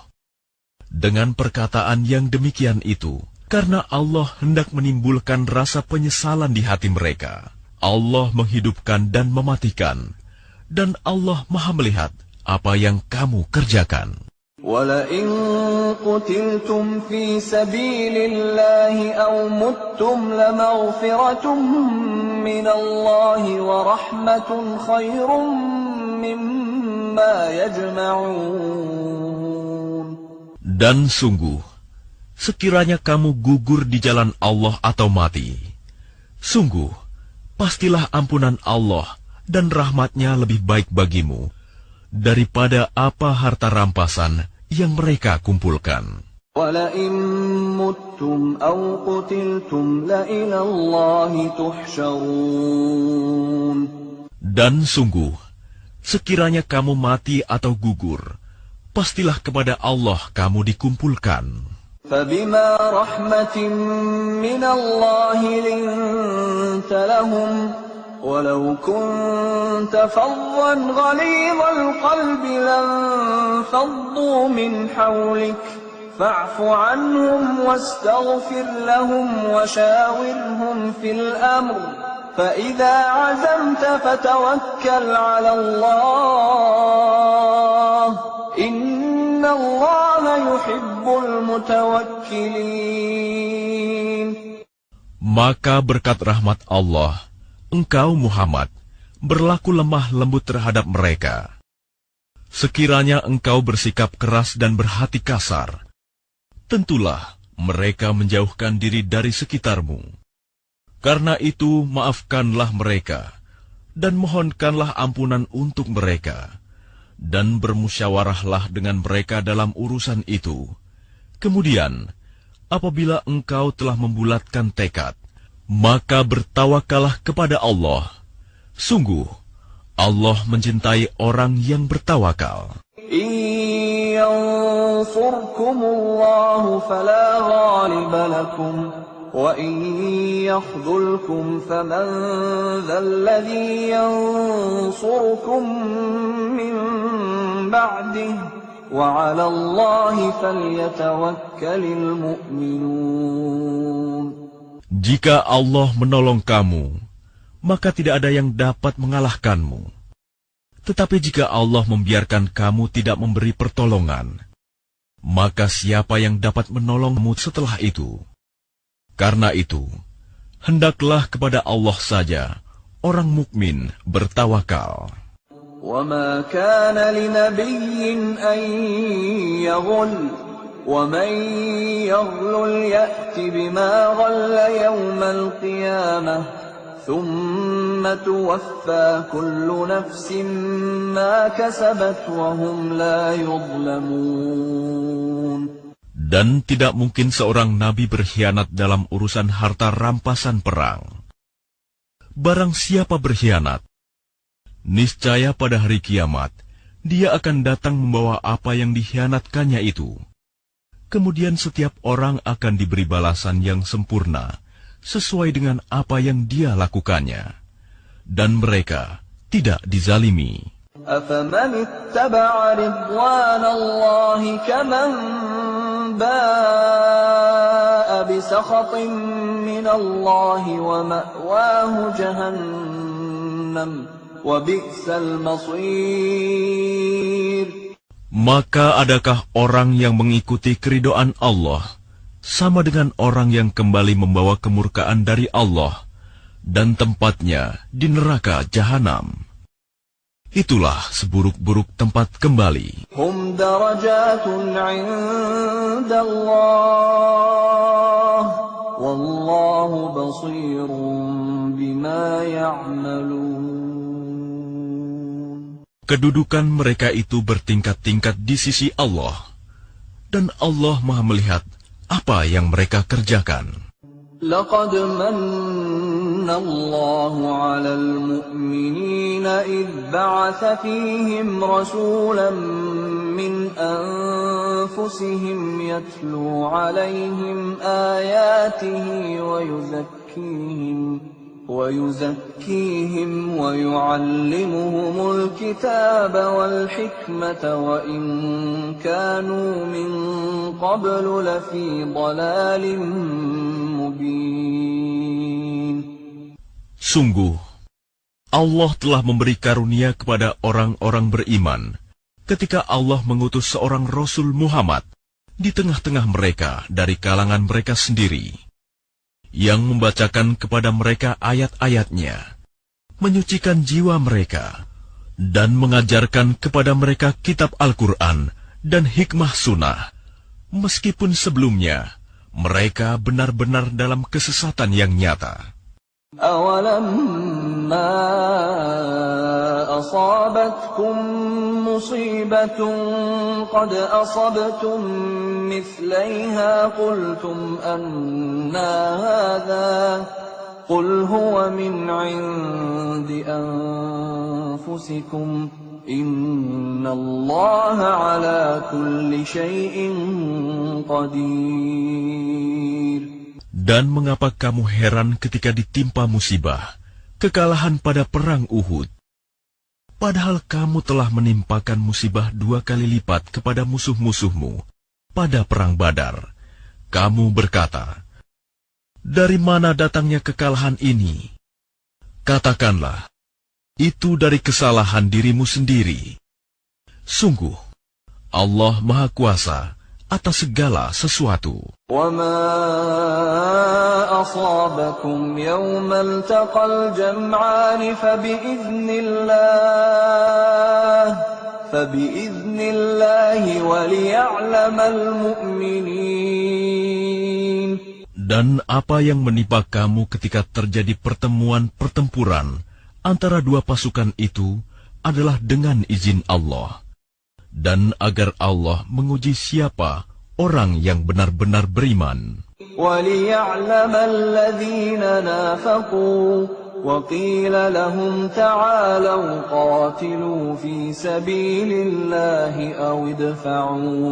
Dengan perkataan yang demikian itu, karena Allah hendak menimbulkan rasa penyesalan di hati mereka, Allah menghidupkan dan mematikan, dan Allah Maha melihat apa yang kamu kerjakan. وَلَئِن قُتِلْتُمْ فِي سَبِيلِ اللَّهِ أَوْ مُتُّمْ لَمَغْفِرَةٌ مِّنَ اللَّهِ وَرَحْمَةٌ خَيْرٌ مِّمَّا يَجْمَعُونَ. Dan sungguh, sekiranya kamu gugur di jalan Allah atau mati, sungguh, pastilah ampunan Allah dan rahmat-Nya lebih baik bagimu daripada apa harta rampasan yang mereka kumpulkan. وَلَئِن مُتُّمْ أَوْ قُتِلْتُمْ لَإِلَى اللَّهِ تُحْشَرُونَ. Dan sungguh, sekiranya kamu mati atau gugur, pastilah kepada Allah kamu dikumpulkan. فَبِمَا رَحْمَةٍ مِّنَ اللَّهِ لِنتَ لَهُمْ وَلَوْ كُنتَ فَظًّا غَلِيظَ الْقَلْبِ لَانفَضُّوا مِنْ حَوْلِكَ فَاعْفُ عَنْهُمْ وَاسْتَغْفِرْ لَهُمْ وَشَاوِرْهُمْ فِي الْأَمْرِ فَإِذَا عَزَمْتَ فَتَوَكَّلْ عَلَى اللَّهِ إِنَّ اللَّهَ يُحِبُّ الْمُتَوَكِّلِينَ. Maka berkat rahmat Allah, engkau Muhammad berlaku lemah lembut terhadap mereka. Sekiranya engkau bersikap keras dan berhati kasar, tentulah mereka menjauhkan diri dari sekitarmu. Karena itu maafkanlah mereka, dan mohonkanlah ampunan untuk mereka, dan bermusyawarahlah dengan mereka dalam urusan itu. Kemudian, apabila engkau telah membulatkan tekad, maka bertawakallah kepada Allah. Sungguh, Allah mencintai orang yang bertawakal. إِن يَنصُرْكُمُ اللَّهُ فَلَا غَالِبَ لَكُمْ وَإِن يَخْذُلْكُمْ فَمَنْ ذَا الَّذِي يَنصُرُكُمْ مِنْ بَعْدِهِ وعلى الله فليتوكل المؤمنون. Jika Allah menolong kamu, maka tidak ada yang dapat mengalahkanmu. Tetapi jika Allah membiarkan kamu tidak memberi pertolongan, maka siapa yang dapat menolongmu setelah itu? Karena itu, hendaklah kepada Allah saja orang mukmin bertawakal. وَمَا كَانَ لِنَبِيٍّ أَن يَغُلَّ وَمَن يَغْلُلْ يَأْتِ بِمَا غَلَّ يَوْمَ الْقِيَامَةِ ثُمَّ تُوَفَّى كُلُّ نَفْسٍ مَا كَسَبَتْ وَهُمْ لَا يُظْلَمُونَ. Dan tidak mungkin seorang nabi berkhianat dalam urusan harta rampasan perang. Barang siapa berkhianat, niscaya pada hari kiamat, dia akan datang membawa apa yang dikhianatkannya itu. Kemudian setiap orang akan diberi balasan yang sempurna, sesuai dengan apa yang dia lakukannya. Dan mereka tidak dizalimi. أَفَمَنِ اتَّبَعَ رِضْوَانَ اللَّهِ كَمَنْ بَاءَ بِسَخَطٍ مِّنَ اللَّهِ وَمَأْوَاهُ جَهَنَّمُ وَبِئْسَ الْمَصِيرُ. Maka adakah orang yang mengikuti keridhaan Allah sama dengan orang yang kembali membawa kemurkaan dari Allah dan tempatnya di neraka jahanam? Itulah seburuk-buruk tempat kembali. Hum darajatun 'inda Allah, wallahu basirun bima ya'malun. Kedudukan mereka itu bertingkat-tingkat di sisi Allah, dan Allah Maha melihat apa yang mereka kerjakan. لقد من الله على المؤمنين إذ بعث فيهم رسولا من أنفسهم يتلو عليهم آياته ويزكيهم ويعلمهم الكتاب والحكمة وإن كانوا من قبل لفي ضلال مبين. Sungguh, Allah telah memberi karunia kepada orang-orang beriman ketika Allah mengutus seorang Rasul Muhammad di tengah-tengah mereka dari kalangan mereka sendiri, yang membacakan kepada mereka ayat-ayatnya, menyucikan jiwa mereka, dan mengajarkan kepada mereka kitab Al-Quran dan hikmah sunnah, meskipun sebelumnya mereka benar-benar dalam kesesatan yang nyata. أَوَلَمَّا أَصَابَتْكُم مُّصِيبَةٌ قَدْ أَصَبْتُم مِّثْلَيْهَا قُلْتُمْ أَنَّىٰ هَٰذَا قُلْ هُوَ مِنْ عِندِ أَنفُسِكُمْ إِنَّ اللَّهَ عَلَىٰ كُلِّ شَيْءٍ قَدِيرٌ. Dan mengapa kamu heran ketika ditimpa musibah, kekalahan pada perang Uhud? Padahal kamu telah menimpakan musibah 2 kali lipat kepada musuh-musuhmu pada perang Badar. Kamu berkata, dari mana datangnya kekalahan ini? Katakanlah, itu dari kesalahan dirimu sendiri. Sungguh, Allah Maha Kuasa atas segala sesuatu. وَمَا أَصَابَكُمْ يَوْمَ الْتَقَى الْجَمْعَانِ فَبِإِذْنِ اللَّهِ وَلِيَعْلَمَ الْمُؤْمِنِينَ. Dan apa yang menimpa kamu ketika terjadi pertemuan pertempuran antara dua pasukan itu adalah dengan izin Allah, dan agar Allah menguji siapa orang yang benar-benar beriman. وَلِيَعْلَمَ الَّذِينَ نَافَقُوا وَقِيلَ لَهُمْ تَعَالَوْا قَاتِلُوا فِي سَبِيلِ اللَّهِ أَوِ ادْفَعُوا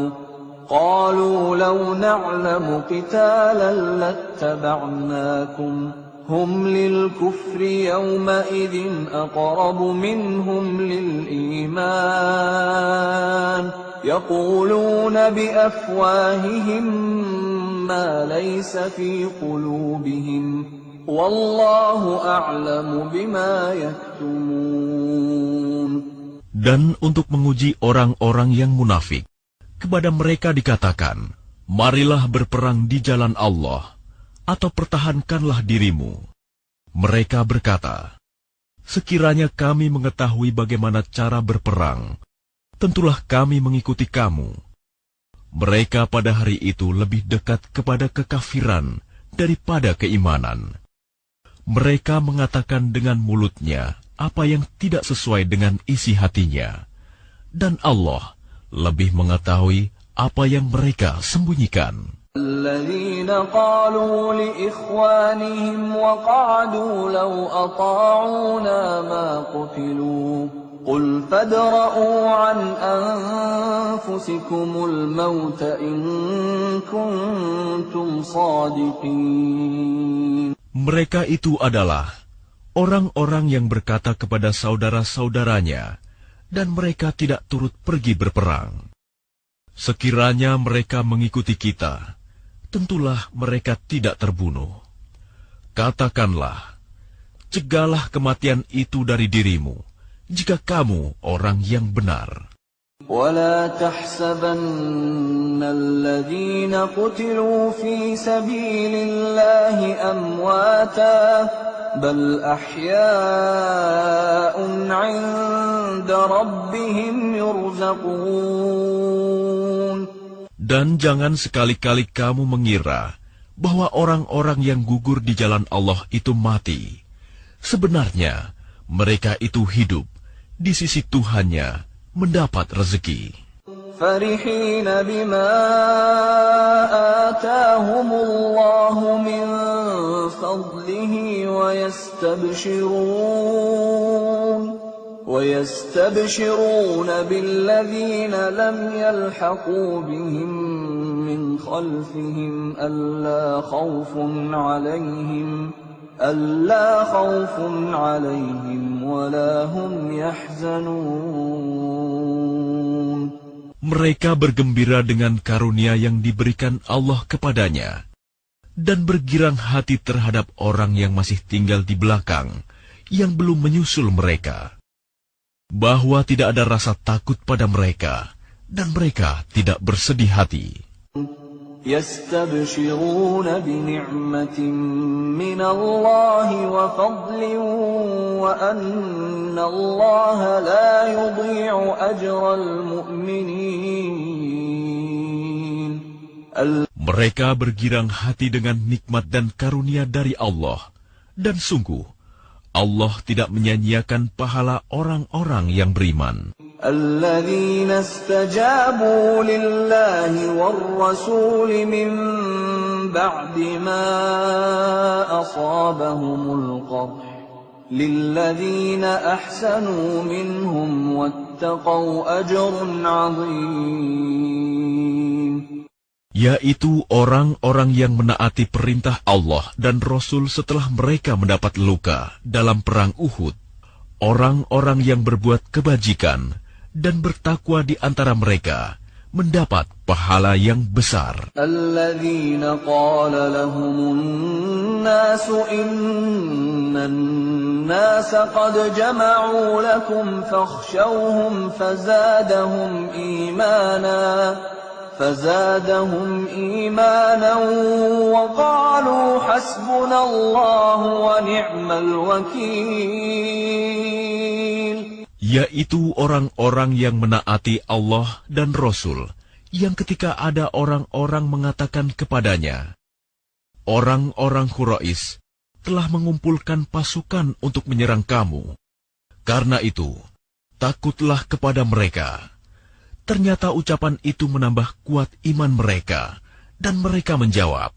قَالُوا لَوْ نَعْلَمُ قِتَالًا لَاتَّبَعْنَاكُمْ هُمْ لِلْكُفْرِ يَوْمَئِذٍ أَقْرَبُ مِنْهُمْ لِلْإِيمَانِ يقولون بأفواههم ما ليس في قلوبهم والله أعلم بما يكتمون. Dan untuk menguji orang-orang yang munafik, kepada mereka dikatakan, marilah berperang di jalan Allah, atau pertahankanlah dirimu. Mereka berkata, sekiranya kami mengetahui bagaimana cara berperang, tentulah kami mengikuti kamu. Mereka pada hari itu lebih dekat kepada kekafiran daripada keimanan. Mereka mengatakan dengan mulutnya apa yang tidak sesuai dengan isi hatinya. Dan Allah lebih mengetahui apa yang mereka sembunyikan. الذين قالوا لإخوانهم وقعدوا لو أطاعونا ما قتلوا قل فادرءوا عن أنفسكم الموت إن كنتم صادقين. Mereka itu adalah orang-orang yang berkata kepada saudara-saudaranya, dan mereka tidak turut pergi berperang. Sekiranya mereka mengikuti kita, tentulah mereka tidak terbunuh. Katakanlah, cegahlah kematian itu dari dirimu, jika kamu orang yang benar. ولا تحسبن الذين قتلوا في سبيل الله أمواتا بل أحياء عند ربهم يرزقون. Dan jangan sekali-kali kamu mengira bahwa orang-orang yang gugur di jalan Allah itu mati. Sebenarnya mereka itu hidup di sisi Tuhannya, mendapat rezeki. فرحين بما آتاهم الله من فضله ويستبشرون بالذين لم يلحقوا بهم من خلفهم ألا خوف عليهم ولا هم يحزنون. Mereka bergembira dengan karunia yang diberikan Allah kepadanya, dan bergirang hati terhadap orang yang masih tinggal di belakang, yang belum menyusul mereka, bahwa tidak ada rasa takut pada mereka, dan mereka tidak bersedih hati. يستبشرون بنعمة من الله وفضل وأن الله لا يضيع أجر المؤمنين. Mereka bergirang hati dengan nikmat dan karunia dari Allah, dan sungguh Allah tidak menyia-nyiakan pahala orang-orang yang beriman. الذين استجابوا لله والرسول من بعد ما أصابهم القرح للذين أحسنوا منهم واتقوا أجر عظيم. Yaitu orang-orang yang menaati perintah Allah dan Rasul setelah mereka mendapat luka dalam perang Uhud. Orang-orang yang berbuat kebajikan dan bertakwa di antara mereka mendapat pahala yang besar. Alladzina qala lahumun nasu innan nasa qad jama'u lakum fakhshawhum fazadahum imanan wa qalu hasbunallahu wa ni'mal wakil. Yaitu orang-orang yang menaati Allah dan Rasul, yang ketika ada orang-orang mengatakan kepadanya, orang-orang Quraisy telah mengumpulkan pasukan untuk menyerang kamu. Karena itu, takutlah kepada mereka. Ternyata ucapan itu menambah kuat iman mereka, dan mereka menjawab,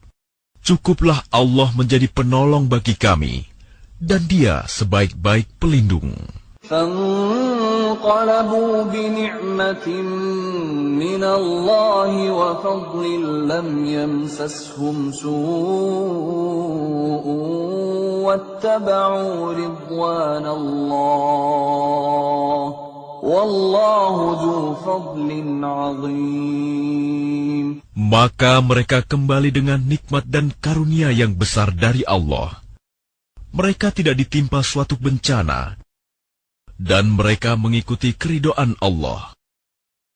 cukuplah Allah menjadi penolong bagi kami, dan Dia sebaik-baik pelindung. فانقلبوا بنعمة من الله وفضل لم يمسسهم سوء واتبعوا رضوان الله والله ذو فضل عظيم. Maka mereka kembali dengan nikmat dan karunia yang besar dari Allah. Mereka tidak ditimpa suatu bencana, dan mereka mengikuti keridhaan Allah.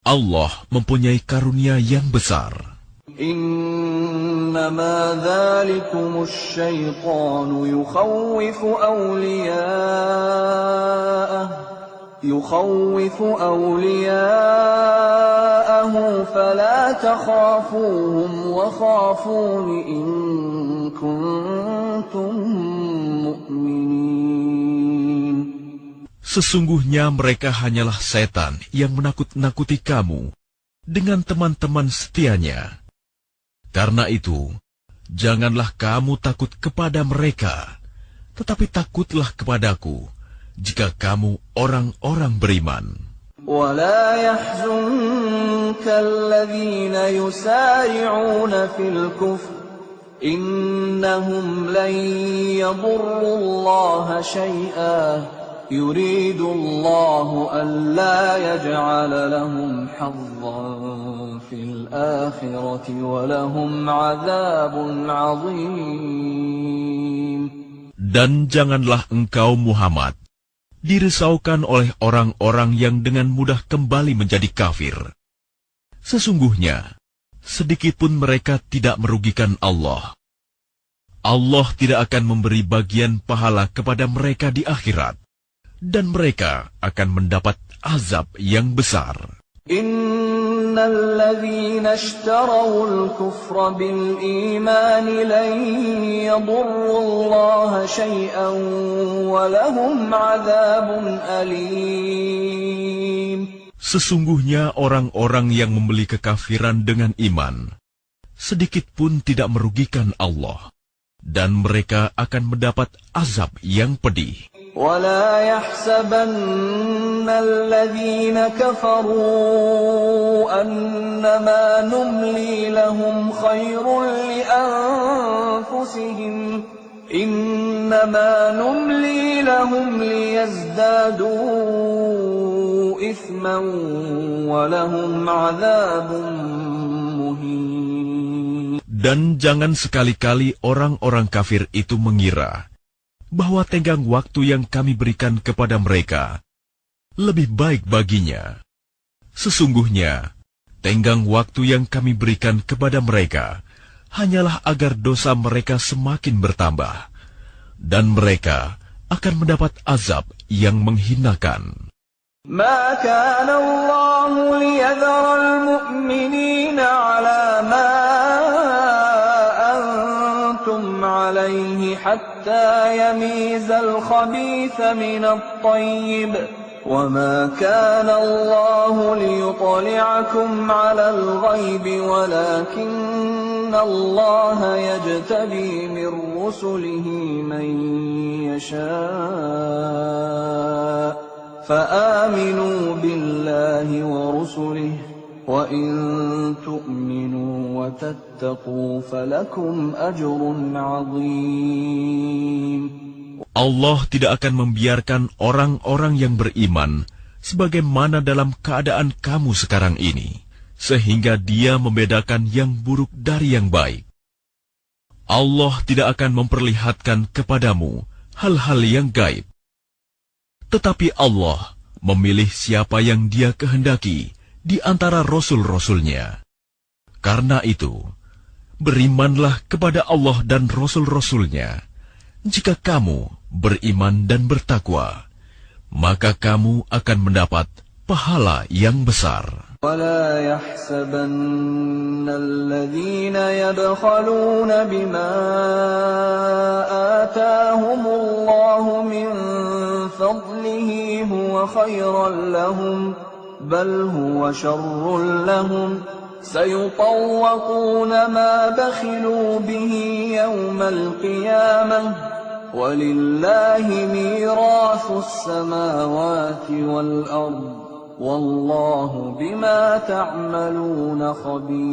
Allah mempunyai karunia yang besar. إنما ذلكم الشيطان يخوف أولياءه فلا تخافوهم وخافون إن كنتم مؤمنين. Sesungguhnya mereka hanyalah setan yang menakut-nakuti kamu dengan teman-teman setianya. Karena itu, janganlah kamu takut kepada mereka, tetapi takutlah kepadaku jika kamu orang-orang beriman. ولا يحزنك الذين يسارعون في الكفر إنهم لن يضروا الله شيئا يريد الله ألا يجعل لهم حظا في الآخرة ولهم عذاب عظيم. Dan janganlah engkau Muhammad dirisaukan oleh orang-orang yang dengan mudah kembali menjadi kafir. Sesungguhnya, sedikitpun mereka tidak merugikan Allah. Allah tidak akan memberi bagian pahala kepada mereka di akhirat, dan mereka akan mendapat azab yang besar. Innal ladzina ishtarawul kufra bil iman lan yadurrullaha syai'an wa lahum 'adzabun alim. Sesungguhnya orang-orang yang membeli kekafiran dengan iman sedikit pun tidak merugikan Allah, dan mereka akan mendapat azab yang pedih. ولا يحسبن الذين كفروا أنما نملي لهم خير لأنفسهم إنما نملي لهم ليزدادوا إثما ولهم عذاب مهين. Dan jangan sekali-kali orang-orang kafir itu mengira bahwa tenggang waktu yang kami berikan kepada mereka lebih baik baginya. Sesungguhnya, tenggang waktu yang kami berikan kepada mereka hanyalah agar dosa mereka semakin bertambah, dan mereka akan mendapat azab yang menghinakan. ما كان الله ليذر المؤمنين على ما أنتم عليه حتى يميز الخبيث من الطيب وما كان الله ليطلعكم على الغيب ولكن الله يجتبي من رسله من يشاء فآمنوا بالله ورسله وإن تؤمنوا وتتقوا فلكم أجر عظيم. Allah tidak akan membiarkan orang-orang yang beriman sebagaimana dalam keadaan kamu sekarang ini, sehingga Dia membedakan yang buruk dari yang baik. Allah tidak akan memperlihatkan kepadamu hal-hal yang gaib. Tetapi Allah memilih siapa yang Dia kehendaki di antara rasul-rasulnya. Karena itu, berimanlah kepada Allah dan rasul-rasulnya. Jika kamu beriman dan bertakwa, maka kamu akan mendapat pahala yang besar. ولا يحسبن الذين يبخلون بما آتاهم الله من فضله هو خيرا لهم بل هو شر لهم سيطوقون ما بخلوا به يوم القيامة ولله ميراث السماوات والأرض Wallahu bima ta'maluna khabir.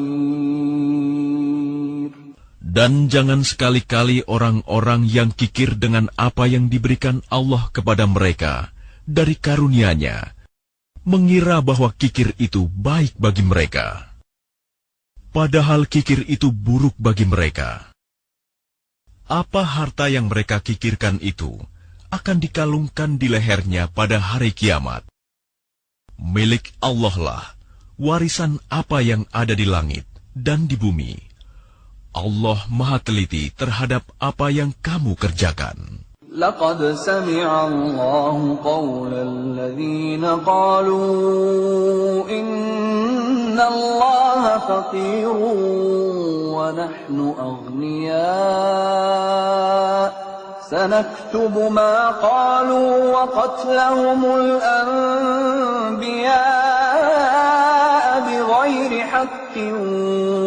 Dan jangan sekali-kali orang-orang yang kikir dengan apa yang diberikan Allah kepada mereka dari karunia-Nya mengira bahwa kikir itu baik bagi mereka. Padahal kikir itu buruk bagi mereka. Apa harta yang mereka kikirkan itu akan dikalungkan di lehernya pada hari kiamat. Milik Allah lah warisan apa yang ada di langit dan di bumi. Allah Maha Teliti terhadap apa yang kamu kerjakan. لقد سمع الله قول الذين قالوا إن الله فقير ونحن أغنياء سنكتب ما قالوا وقتلهم الأنبياء بغير حق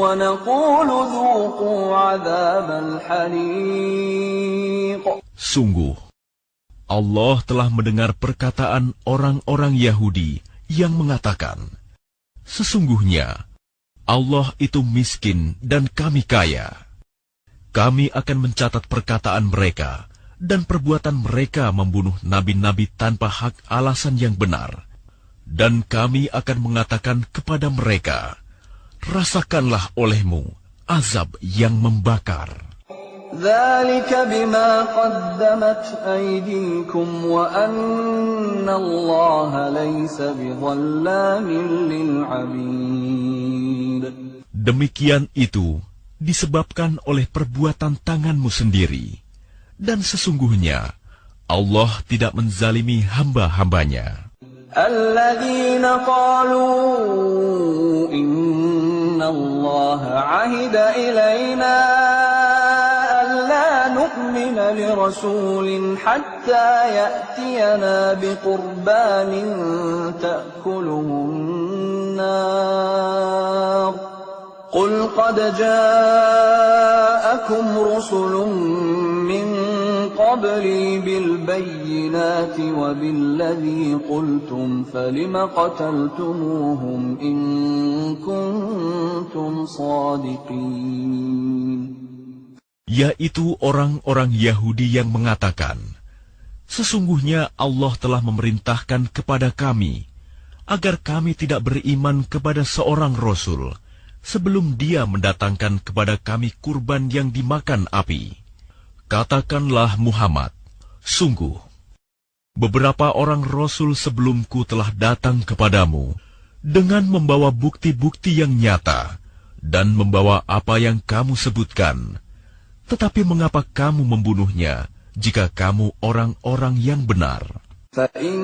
ونقول ذوقوا عذاب الحريق. Sungguh, Allah telah mendengar perkataan orang-orang Yahudi yang mengatakan, sesungguhnya Allah itu miskin dan kami kaya. Kami akan mencatat perkataan mereka dan perbuatan mereka membunuh nabi-nabi tanpa hak alasan yang benar. Dan kami akan mengatakan kepada mereka, rasakanlah olehmu azab yang membakar. ذلك بما قدمت أيديكم وأن الله ليس بظلام للعبيد. Demikian itu disebabkan oleh perbuatan tanganmu sendiri, dan sesungguhnya Allah tidak menzalimi hamba-hambanya. الذين قالوا إن الله عهد إلينا نؤمن لرسول حتى يأتينا بقربان تأكله النار قل قد جاءكم رسل من قبلي بالبينات وبالذي قلتم فلم قتلتموهم إن كنتم صادقين. Yaitu orang-orang Yahudi yang mengatakan, sesungguhnya Allah telah memerintahkan kepada kami, agar kami tidak beriman kepada seorang Rasul, sebelum dia mendatangkan kepada kami kurban yang dimakan api. Katakanlah Muhammad, sungguh, beberapa orang Rasul sebelumku telah datang kepadamu, dengan membawa bukti-bukti yang nyata, dan membawa apa yang kamu sebutkan. Tetapi mengapa kamu membunuhnya jika kamu orang-orang yang benar? فَإِن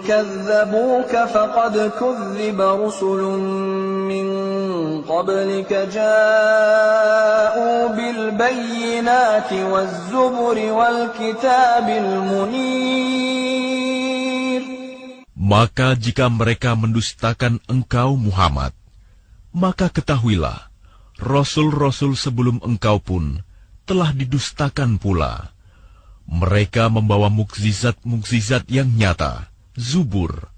كَذَّبُوكَ فَقَدْ كُذِّبَ رُسُلٌ مِّن قَبْلِكَ جَاءُوا بِالْبَيِّنَاتِ وَالزُّبُرِ وَالْكِتَابِ الْمُنِيرِ. Maka jika mereka mendustakan engkau Muhammad, maka ketahuilah, Rasul-Rasul sebelum engkau pun telah didustakan pula. Mereka membawa mukjizat-mukjizat yang nyata, Zubur,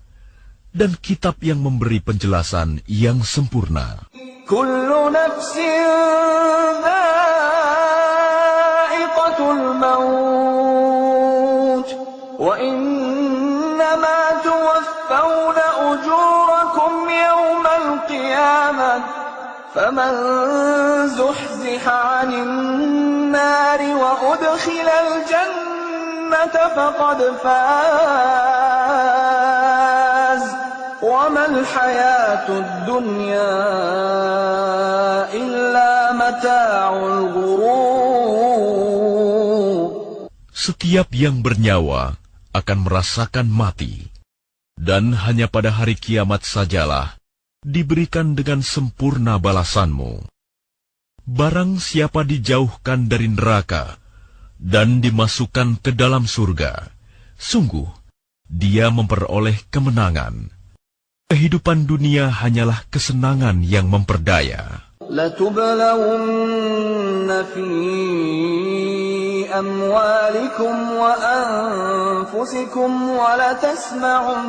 dan kitab yang memberi penjelasan yang sempurna. Kullu nafsin dha'iqatul maut, wa innama tuwaffawna ujurakum yawmal qiyamah. فمن زحزح عن النار وأدخل الجنة فقد فاز وما الحياة الدنيا إلا متاع الغرور. Setiap yang bernyawa akan merasakan mati, dan hanya pada hari kiamat sajalah diberikan dengan sempurna balasanmu. Barang siapa dijauhkan dari neraka dan dimasukkan ke dalam surga, sungguh dia memperoleh kemenangan. Kehidupan dunia hanyalah kesenangan yang memperdaya. لَتُبْلَوُنَّ فِي أَمْوَالِكُمْ وَأَنفُسِكُمْ وَلَتَسْمَعُنَّ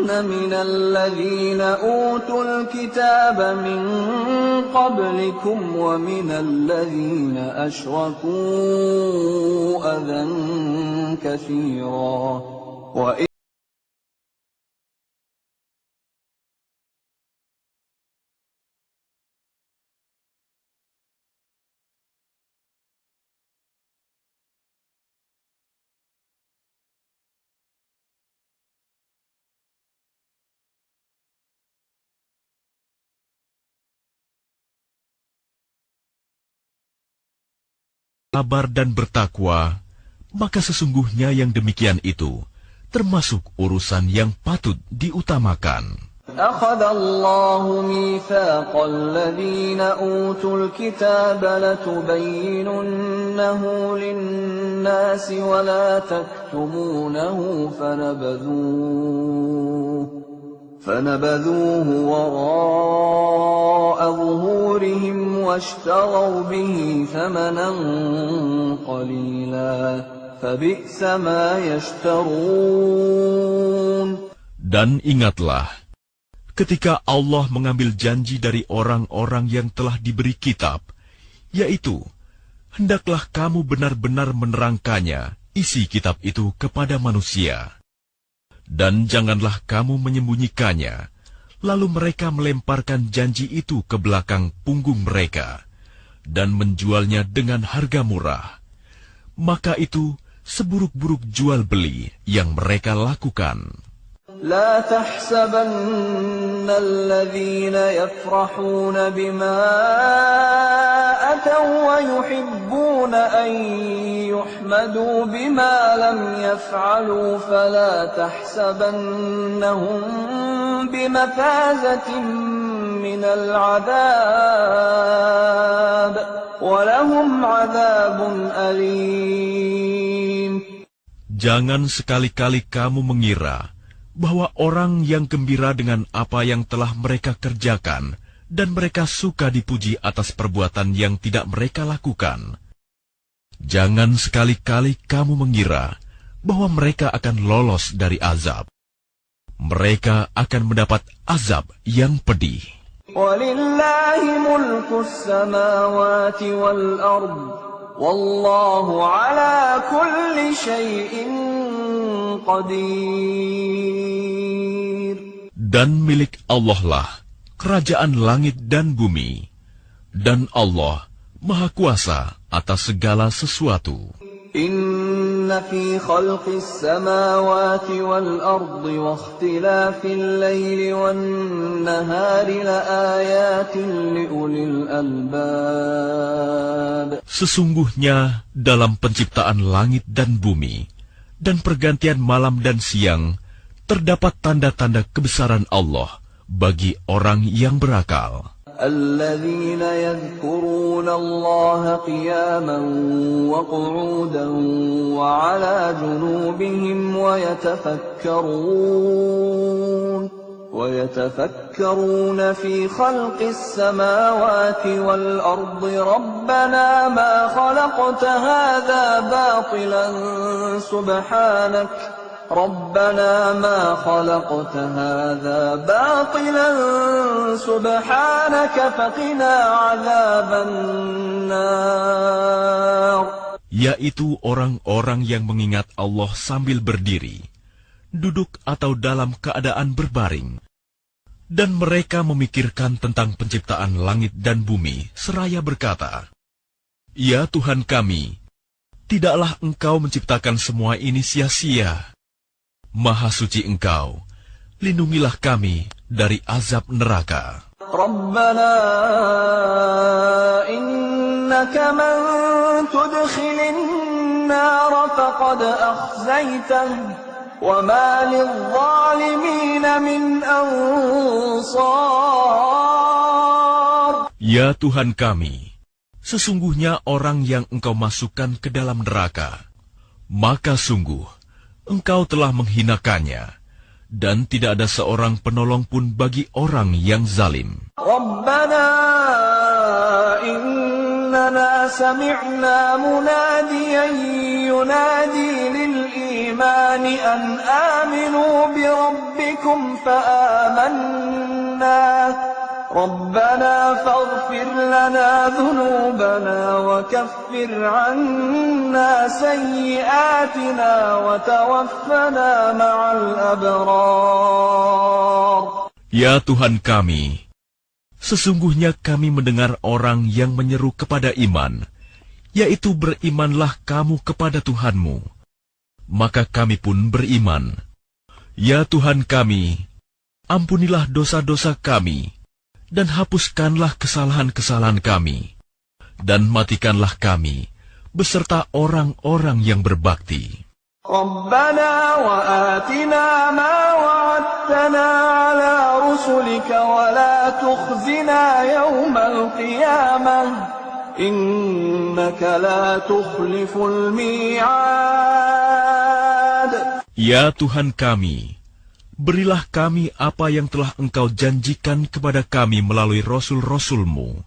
مِنَ الَّذِينَ أُوتُوا الْكِتَابَ مِنْ قَبْلِكُمْ وَمِنَ الَّذِينَ أَشْرَكُوا أَذًى كَثِيرًا sabar dan bertakwa, maka sesungguhnya yang demikian itu termasuk urusan yang patut diutamakan. أخذ الله ميثاق الذين أوتوا الكتاب لتبيننه للناس ولا تكتمونه فنبذوه وراء ظهورهم واشتروا به ثمنا قليلا فبئس ما يشترون. Dan ingatlah, ketika Allah mengambil janji dari orang-orang yang telah diberi kitab, yaitu, hendaklah kamu benar-benar menerangkannya, isi kitab itu kepada manusia. Dan janganlah kamu menyembunyikannya, lalu mereka melemparkan janji itu ke belakang punggung mereka, dan menjualnya dengan harga murah. Maka itu seburuk-buruk jual beli yang mereka lakukan. لا تحسبن الذين يفرحون بما أتوا ويحبون أن يحمدوا بما لم يفعلوا فلا تحسبنهم بمفازة من العذاب ولهم عذاب أليم. Jangan sekali-kali kamu mengira bahwa orang yang gembira dengan apa yang telah mereka kerjakan dan mereka suka dipuji atas perbuatan yang tidak mereka lakukan. Jangan sekali-kali kamu mengira bahwa mereka akan lolos dari azab. Mereka akan mendapat azab yang pedih. وَلِلَّهِ مُلْكُ السَّمَاوَاتِ وَالْأَرْضِ وَاللَّهُ عَلَى كُلِّ شَيْءٍ قَدِيرٌ. Dan milik Allah lah kerajaan langit dan bumi, dan Allah Maha Kuasa atas segala sesuatu. إِنَّ فِي خَلْقِ السَّمَاوَاتِ وَالْأَرْضِ وَاخْتِلَافِ اللَّيْلِ وَالنَّهَارِ لَآيَاتٍ لِأُولِي الْأَلْبَابِ. Sesungguhnya dalam penciptaan langit dan bumi dan pergantian malam dan siang terdapat tanda-tanda kebesaran Allah bagi orang yang berakal. الذين يذكرون الله قياما وقعودا وعلى جنوبهم ويتفكرون في خلق السماوات والأرض ربنا ما خلقت هذا باطلا سبحانك فقنا عذاب النار. Yaitu orang-orang yang mengingat Allah sambil berdiri, duduk atau dalam keadaan berbaring. Dan mereka memikirkan tentang penciptaan langit dan bumi, seraya berkata, "Ya Tuhan kami, tidaklah Engkau menciptakan semua ini sia-sia. Maha suci Engkau, lindungilah kami dari azab neraka." Rabbana innaka man tudkhilin nar faqad akhzaytah wa ma lil-zalimin min ansar. Ya Tuhan kami, sesungguhnya orang yang Engkau masukkan ke dalam neraka, maka sungguh Engkau telah menghinakannya, dan tidak ada seorang penolong pun bagi orang yang zalim. Rabbana innana sami'na munadiyan yunadi lil-imani an aminu bi rabbikum fa amanna. ربنا فاغفر لنا ذنوبنا وكفر عنا سيئاتنا وتوفنا مع الأبرار. Ya Tuhan kami, sesungguhnya kami mendengar orang yang menyeru kepada iman, yaitu berimanlah kamu kepada Tuhanmu. Maka kami pun beriman. Ya Tuhan kami, ampunilah dosa-dosa kami, dan hapuskanlah kesalahan-kesalahan kami, dan matikanlah kami beserta orang-orang yang berbakti. ربنا وآتنا ما وعدتنا على رسلك ولا تخزنا يوم القيامة إنك لا تخلف الميعاد. Ya Tuhan kami, berilah kami apa yang telah Engkau janjikan kepada kami melalui Rasul-Rasul-Mu,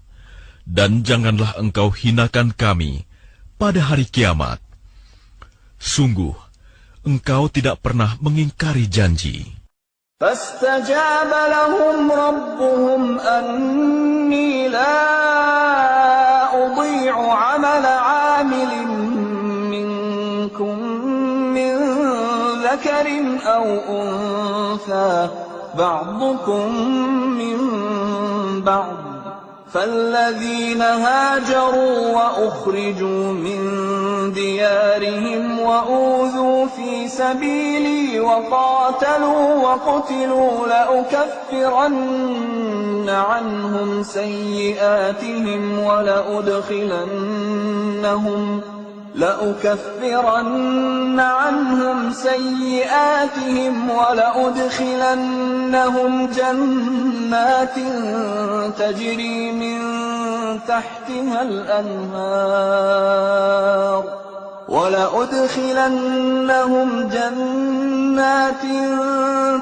dan janganlah Engkau hinakan kami pada hari kiamat. Sungguh, Engkau tidak pernah mengingkari janji. فاستجاب لهم ربهم أني لا أضيع عمل عامل منكم من ذكر أو أنثى بعضكم من بعض فالذين هاجروا وأخرجوا من ديارهم وأوذوا في سبيلي وقاتلوا وقتلوا لأكفرن عنهم سيئاتهم ولأدخلنهم جنات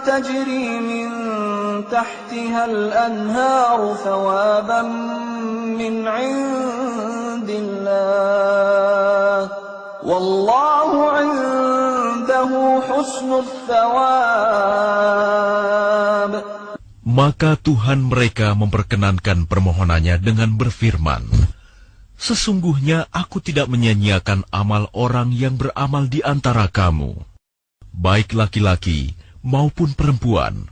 تجري من تحتها الأنهار ثوابا من عند الله والله عنده حسن الثواب. Maka Tuhan mereka memperkenankan permohonannya dengan berfirman, sesungguhnya aku tidak menyia-nyiakan amal orang yang beramal di antara kamu, baik laki-laki maupun perempuan,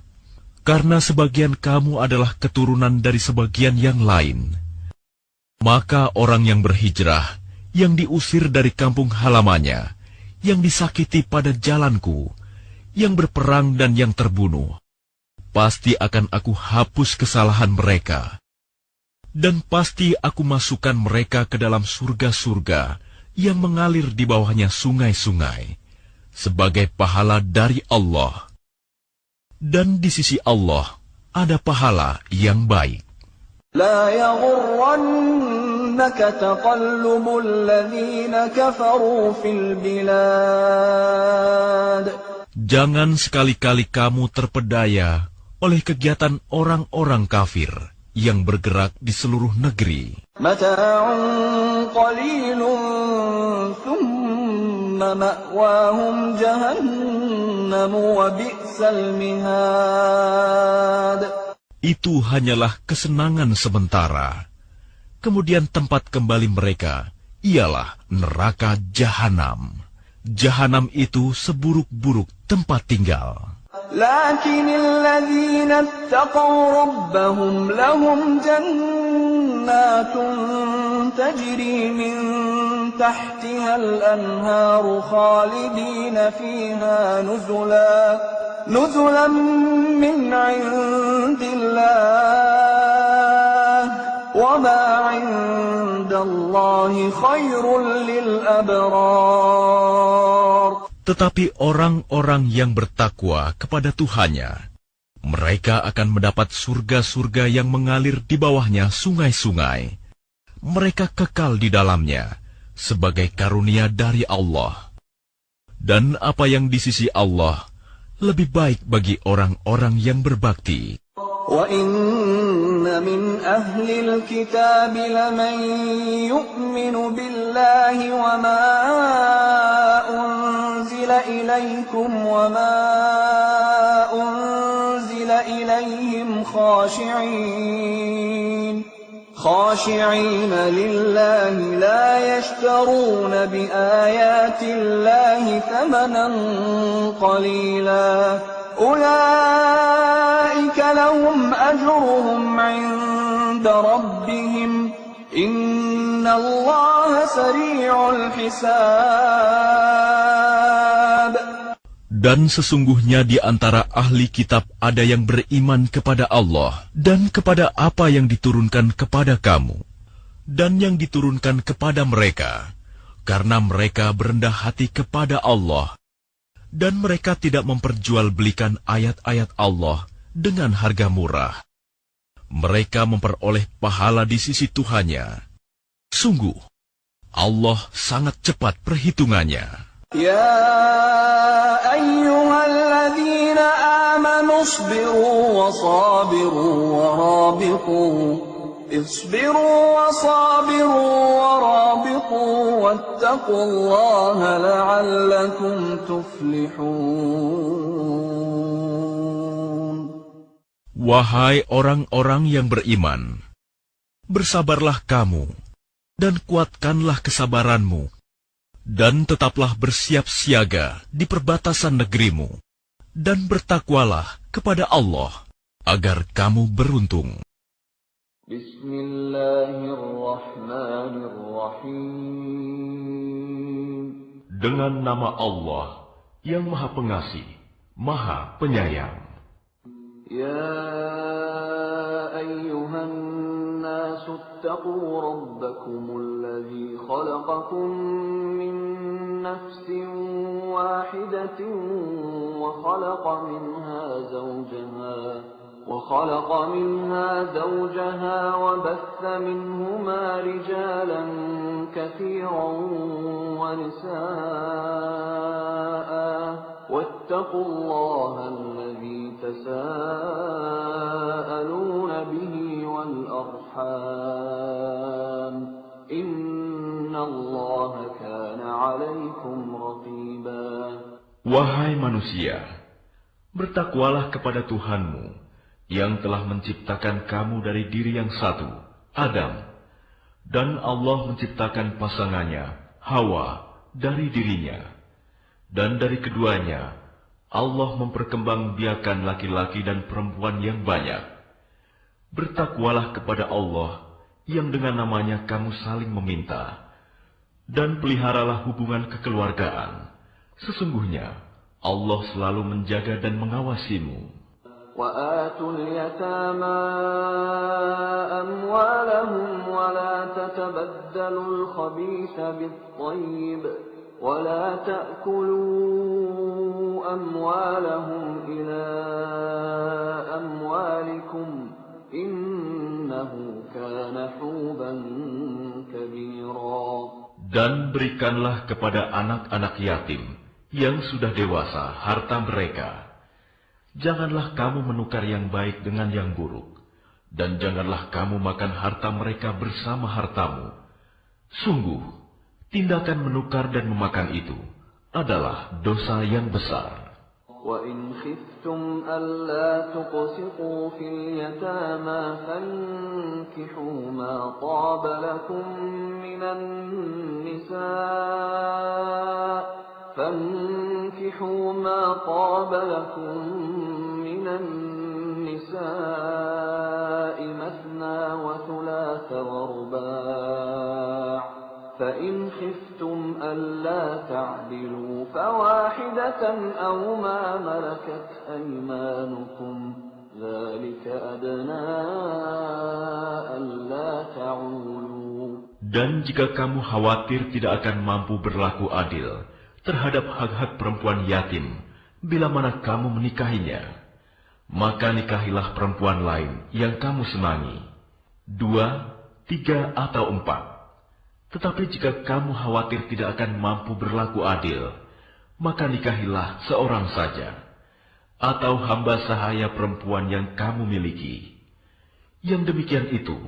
karena sebagian kamu adalah keturunan dari sebagian yang lain. Maka orang yang berhijrah, yang diusir dari kampung halamannya, yang disakiti pada jalanku, yang berperang dan yang terbunuh, pasti akan aku hapus kesalahan mereka. Dan pasti aku masukkan mereka ke dalam surga-surga yang mengalir di bawahnya sungai-sungai, sebagai pahala dari Allah. Dan di sisi Allah ada pahala yang baik. لا يغرنك تقلب الذين كفروا في البلاد. Jangan sekali-kali kamu terpedaya oleh kegiatan orang-orang kafir yang bergerak di seluruh negeri. متاع قليل ثم مأواهم جهنم وبئس المهاد. Itu hanyalah kesenangan sementara. Kemudian tempat kembali mereka ialah neraka Jahanam. Jahanam itu seburuk-buruk tempat tinggal. لكن الذين اتقوا ربهم لهم جنات تجري من تحتها الأنهار خالدين فيها نزلا من عند الله وما عند الله خير للأبرار. Tetapi orang-orang yang bertakwa kepada Tuhannya, mereka akan mendapat surga-surga yang mengalir di bawahnya sungai-sungai. Mereka kekal di dalamnya sebagai karunia dari Allah. Dan apa yang di sisi Allah lebih baik bagi orang-orang yang berbakti. وَإِنَّ مِنْ أَهْلِ الْكِتَابِ لَمَنْ يُؤْمِنُ بِاللَّهِ وَمَا أُنْزِلَ إِلَيْكُمْ وَمَا أُنْزِلَ إِلَيْهِمْ خاشعين لله لا يشترون بآيات الله ثمنا قليلا أولئك لهم أجرهم عند ربهم إن الله سريع الحساب. Dan sesungguhnya di antara ahli kitab ada yang beriman kepada Allah dan kepada apa yang diturunkan kepada kamu dan yang diturunkan kepada mereka. karena mereka berendah hati kepada Allah, dan mereka tidak memperjualbelikan ayat-ayat Allah dengan harga murah. Mereka memperoleh pahala di sisi Tuhannya. Sungguh, Allah sangat cepat perhitungannya. يا أيها الذين آمنوا اصبروا وصابروا ورابطوا اصبروا وصابروا ورابطوا واتقوا الله لعلكم تفلحون. Wahai orang-orang yang beriman, bersabarlah kamu, dan kuatkanlah kesabaranmu, dan tetaplah bersiap siaga di perbatasan negerimu, dan bertakwalah kepada Allah, agar kamu beruntung. Bismillahirrahmanirrahim. Dengan nama Allah yang Maha Pengasih, Maha Penyayang. Ya ayyuhan nasu attaqu rabbakumul ladzi khalaqakum min nafsin wahidatin wa khalaqa minha zawjaha wa batha minhuma rijalan katsiran wa nisaa واتقوا الله الذي تساءلون به والأرحام إن الله كان عليكم رقيبا. Wahai manusia, bertakwalah kepada Tuhanmu yang telah menciptakan kamu dari diri yang satu, Adam, dan Allah menciptakan pasangannya, Hawa, dari dirinya. Dan dari keduanya, Allah memperkembangbiakan laki-laki dan perempuan yang banyak. Bertakwalah kepada Allah yang dengan namanya kamu saling meminta. Dan peliharalah hubungan kekeluargaan. Sesungguhnya, Allah selalu menjaga dan mengawasimu. وَآتُوا الْيَتَامَى أَمْوَالَهُمْ وَلَا تَتَبَدَّلُوا الْخَبِيثَ بِالطَّيِّبِ ولا تأكلوا أموالهم إلى أموالكم إنه كان حوبا كبيرا. Dan berikanlah kepada anak-anak yatim yang sudah dewasa harta mereka. Janganlah kamu menukar yang baik dengan yang buruk, dan janganlah kamu makan harta mereka bersama hartamu. Sungguh, tindakan menukar dan memakan itu adalah dosa yang besar. وَإِنْ خِفْتُمْ أَلَّا تُقْسِطُوا فِي الْيَتَامَى فَانكِحُوا مَا طَابَ لَكُم مِّنَ النِّسَاءِ مَثْنَىٰ وَثُلَاثَ وَرُبَاعَ فَإِنْ خِفْتُمْ أَلَّا تَعْدِلُوا فَوَاحِدَةً أَوْ مَا مَلَكَتْ أَيْمَانُكُمْ ذَلِكَ أَدْنَىٰ أَلَّا تَعُولُوا. Dan jika kamu khawatir tidak akan mampu berlaku adil terhadap hak-hak perempuan yatim bila mana kamu menikahinya, maka nikahilah perempuan lain yang kamu senangi, 2, 3, atau 4. Tetapi jika kamu khawatir tidak akan mampu berlaku adil, maka nikahilah seorang saja, atau hamba sahaya perempuan yang kamu miliki. Yang demikian itu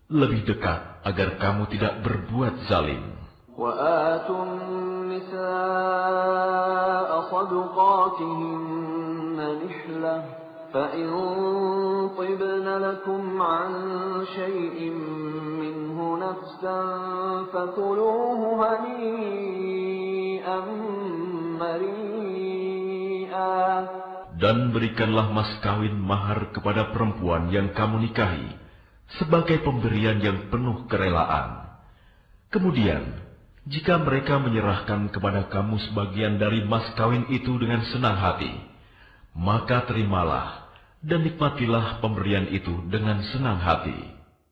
lebih dekat agar kamu tidak berbuat zalim. وَآتُوا النِّسَاءَ صَدُقَاتِهِنَّ نِحْلَةً فَإِن طِبْنَ لَكُمْ عَن شَيْءٍ مِّنْهُ نَفْسًا فَكُلُوهُ هَنِيئًا مَّرِيئًا. Dan berikanlah mas kawin mahar kepada perempuan yang kamu nikahi sebagai pemberian yang penuh kerelaan. Kemudian, jika mereka menyerahkan kepada kamu sebagian dari mas kawin itu dengan senang hati, maka terimalah dan nikmatilah pemberian itu dengan senang hati.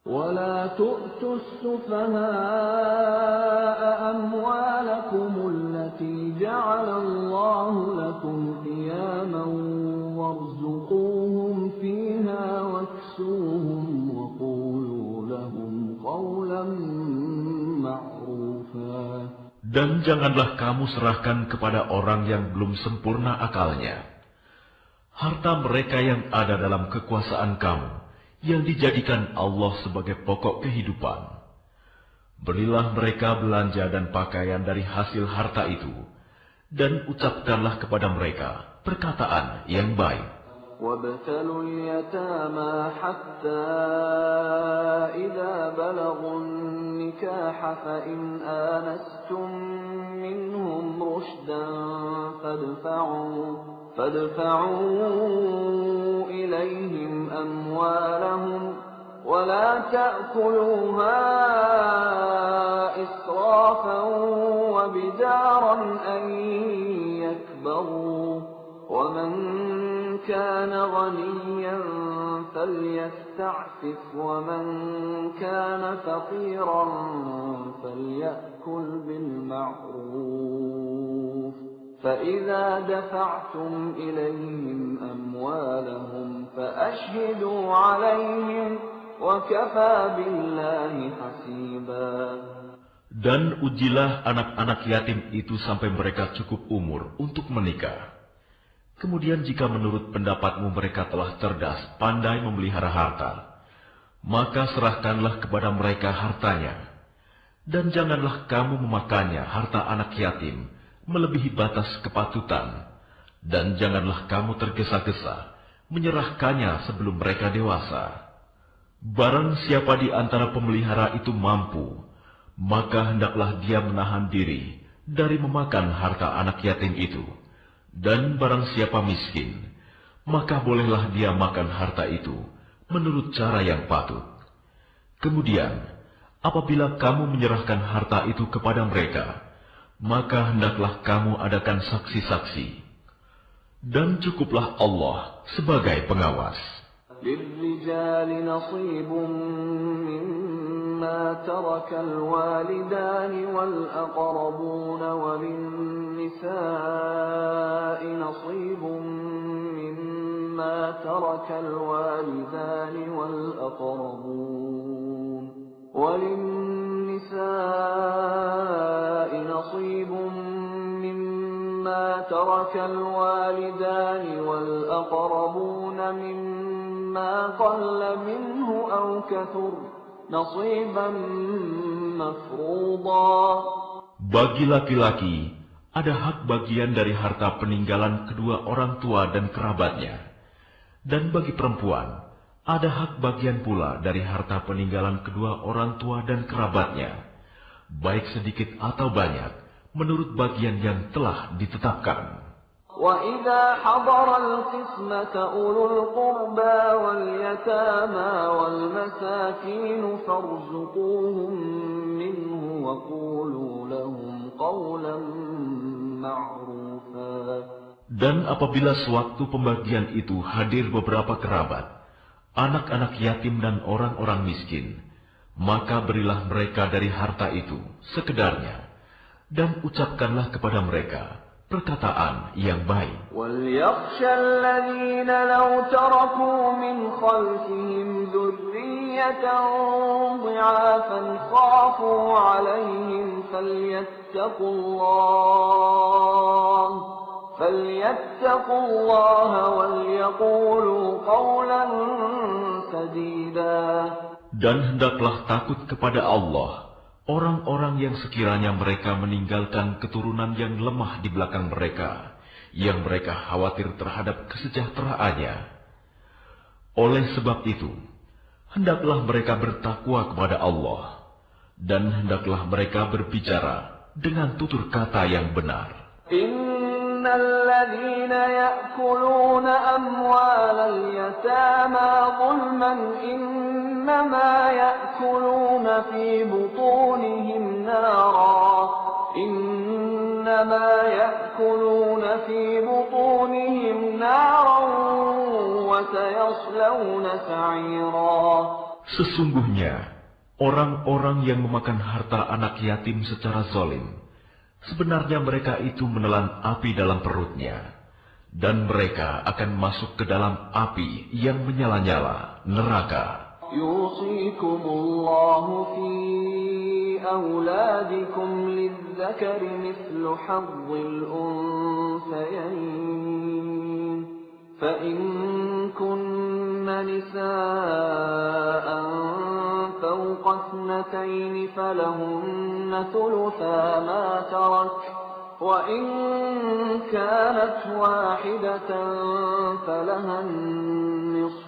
ولا تؤتوا السفهاء أموالكم التي جعل الله لكم قياما وارزقوهم فيها واكسوهم وقولوا لهم قولا معروفا. Dan janganlah kamu serahkan kepada orang yang belum sempurna akalnya harta mereka yang ada dalam kekuasaan kamu, yang dijadikan Allah sebagai pokok kehidupan. Berilah mereka belanja dan pakaian dari hasil harta itu, dan ucapkanlah kepada mereka perkataan yang baik. وابتلوا اليتامى حتى إذا بلغوا النكاح فإن آنستم منهم رشدا فادفعوا إليهم أموالهم ولا تأكلوها إسرافا وبدارا أن يكبروا ومن كان غنيا فليستعفف ومن كان فقيرا فليأكل بالمعروف فإذا دفعتم إليهم أموالهم فأشهدوا عليهم وكفى بالله حسيبا. Dan ujilah anak-anak yatim itu sampai mereka cukup umur untuk menikah. Kemudian jika menurut pendapatmu mereka telah cerdas, pandai memelihara harta, maka serahkanlah kepada mereka hartanya. Dan janganlah kamu memakannya harta anak yatim melebihi batas kepatutan. Dan janganlah kamu tergesa-gesa menyerahkannya sebelum mereka dewasa. Barang siapa di antara pemelihara itu mampu, maka hendaklah dia menahan diri dari memakan harta anak yatim itu. Dan barang siapa miskin, maka bolehlah dia makan harta itu menurut cara yang patut. Kemudian, apabila kamu menyerahkan harta itu kepada mereka, maka hendaklah kamu adakan saksi-saksi. Dan cukuplah Allah sebagai pengawas. للرجال نصيب مما ترك الوالدان والأقربون وللنساء نصيب مما ترك الوالدان والأقربون وللنساء نصيب مما ترك الوالدان والأقربون مما قل منه أو كثر نصيبا مفروضا. Bagi laki-laki ada hak bagian dari harta peninggalan kedua orang tua dan kerabatnya, dan bagi perempuan ada hak bagian pula dari harta peninggalan kedua orang tua dan kerabatnya, baik sedikit atau banyak, menurut bagian yang telah ditetapkan. وَإِذَا حَضَرَ الْقِسْمَةَ أُولُو الْقُرْبَى وَالْيَتَامَى وَالْمَسَاكِينُ فَارْزُقُوهُم مِّنْهُ وَقُولُوا لَهُمْ قَوْلًا مَّعْرُوفًا. Dan apabila sewaktu pembagian itu hadir beberapa kerabat, anak-anak yatim dan orang-orang miskin, maka berilah mereka dari harta itu sekedarnya, dan ucapkanlah kepada mereka perkataan yang baik. وَلْيَخْشَ الَّذِينَ لَوْ تَرَكُوا مِنْ خَلْفِهِمْ ذُرِّيَّةً ضِعَافًا خَافُوا عَلَيْهِمْ فَلْيَتَّقُوا اللَّهَ وَلْيَقُولُوا قَوْلًا سَدِيدًا. Dan hendaklah takut kepada Allah orang-orang yang sekiranya mereka meninggalkan keturunan yang lemah di belakang mereka, yang mereka khawatir terhadap kesejahteraannya. Oleh sebab itu, hendaklah mereka bertakwa kepada Allah, dan hendaklah mereka berbicara dengan tutur kata yang benar. الذين يأكلون أموال اليتامى ظلما إنما يأكلون في بطونهم نارا وسيصلون سعيرا. Sesungguhnya, orang-orang yang memakan harta anak yatim secara zalim, sebenarnya mereka itu menelan api dalam perutnya, dan mereka akan masuk ke dalam api yang menyala-nyala, neraka. يوصيكم الله في أولادكم للذكر مثل حظ الأنثيين فإن كن نساء فوق اثنتين فلهن ثلثا ما ترك وإن كانت واحدة فلها النصف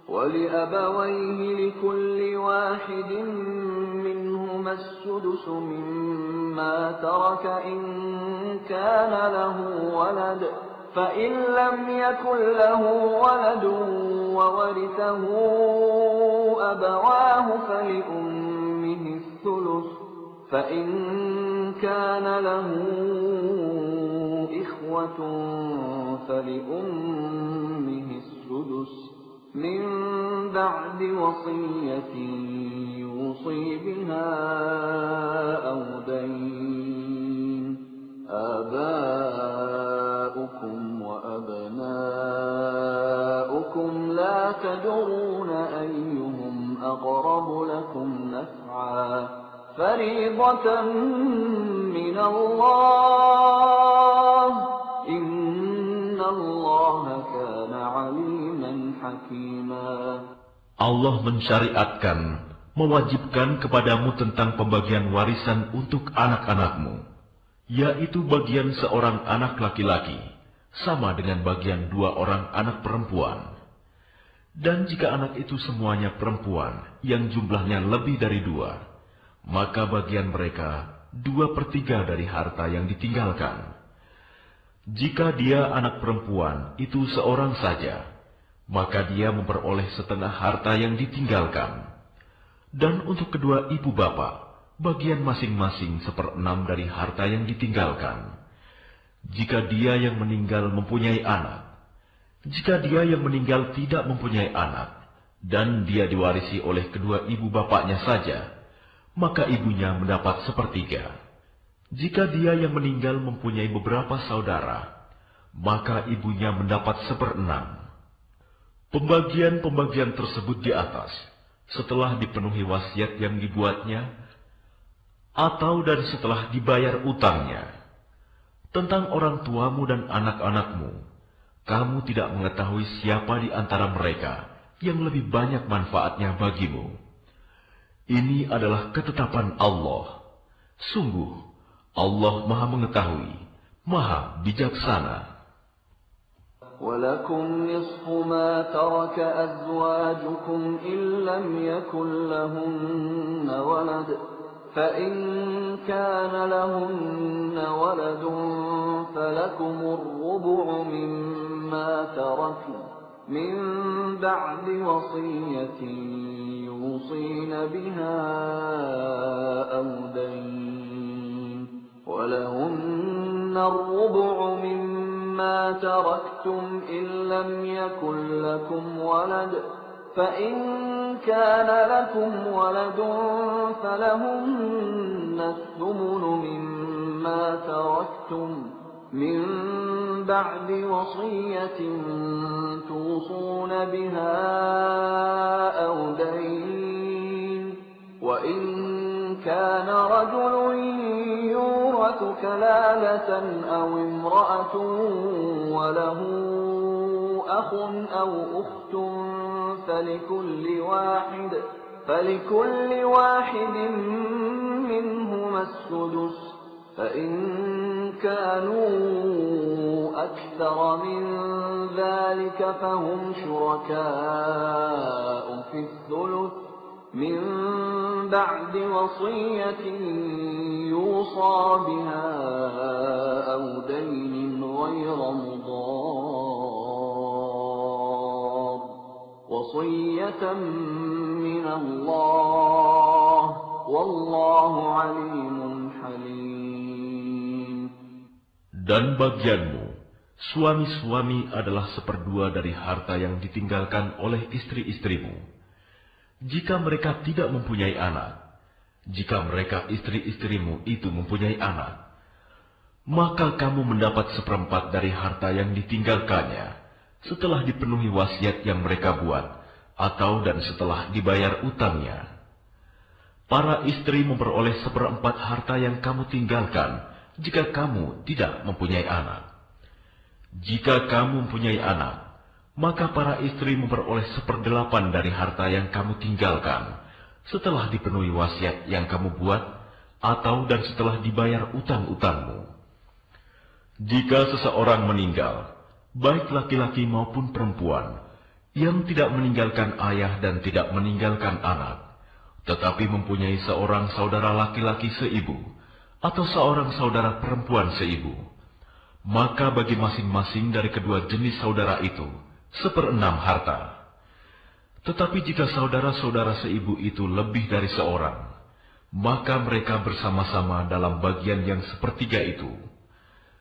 ولأبويه لكل واحد منهما السدس مما ترك إن كان له ولد فإن لم يكن له ولد وورثه أبواه فلأمه الثلث فإن كان له إخوة فلأمه السدس من بعد وصية يوصي بها أو دين آباؤكم وأبناؤكم لا تدرون أيهم أقرب لكم نفعا فريضة من الله إن الله كان عليما حكيما. Allah mensyariatkan, mewajibkan kepadamu tentang pembagian warisan untuk anak-anakmu, yaitu bagian seorang anak laki-laki, sama dengan bagian 2 orang anak perempuan. Dan jika anak itu semuanya perempuan, yang jumlahnya lebih dari 2, maka bagian mereka 2/3 dari harta yang ditinggalkan. Jika dia anak perempuan itu seorang saja, maka dia memperoleh setengah harta yang ditinggalkan. Dan untuk kedua ibu bapak, bagian masing-masing 1/6 dari harta yang ditinggalkan. Jika dia yang meninggal mempunyai anak, jika dia yang meninggal tidak mempunyai anak, dan dia diwarisi oleh kedua ibu bapaknya saja, maka ibunya mendapat 1/3. Jika dia yang meninggal mempunyai beberapa saudara, maka ibunya mendapat 1/6. Pembagian-pembagian tersebut di atas, setelah dipenuhi wasiat yang dibuatnya, atau dan setelah dibayar utangnya. Tentang orang tuamu dan anak-anakmu, kamu tidak mengetahui siapa di antara mereka yang lebih banyak manfaatnya bagimu. Ini adalah ketetapan Allah. Sungguh, Allah Maha Mengetahui, Maha Bijaksana. ولكم نصف ما ترك أزواجكم إن لم يكن لهن ولد فإن كان لهن ولد فلكم الربع مما تركن من بعد وصية يوصين بها أو دين ولهن الربع مما تركتم إن لم يكن لكم ولد فإن كان لكم ولد فلهن الثمن مما تركتم من بعد وصية توصون بها أو دين وإن كان رجل يورث كلالة أو امرأة وله أخ أو أخت فلكل واحد منهما السدس فإن كانوا أكثر من ذلك فهم شركاء في الثلث من بعد وصية يوصى بها أو دين غير مضار وصية من الله والله عليم حليم. Dan bagianmu, suami-suami adalah 1/2 dari harta yang ditinggalkan oleh istri-istrimu. jika mereka tidak mempunyai anak, jika mereka istri-istrimu itu mempunyai anak, maka kamu mendapat 1/4 dari harta yang ditinggalkannya setelah dipenuhi wasiat yang mereka buat, atau dan setelah dibayar utangnya. Para istri memperoleh 1/4 harta yang kamu tinggalkan jika kamu tidak mempunyai anak. Jika kamu mempunyai anak, maka para istri memperoleh 1/8 dari harta yang kamu tinggalkan setelah dipenuhi wasiat yang kamu buat, atau dan setelah dibayar utang-utangmu. Jika seseorang meninggal, baik laki-laki maupun perempuan, yang tidak meninggalkan ayah dan tidak meninggalkan anak, tetapi mempunyai seorang saudara laki-laki seibu, atau seorang saudara perempuan seibu, maka bagi masing-masing dari kedua jenis saudara itu 1/6 harta. Tetapi jika saudara-saudara seibu itu lebih dari seorang, maka mereka bersama-sama dalam bagian yang 1/3 itu,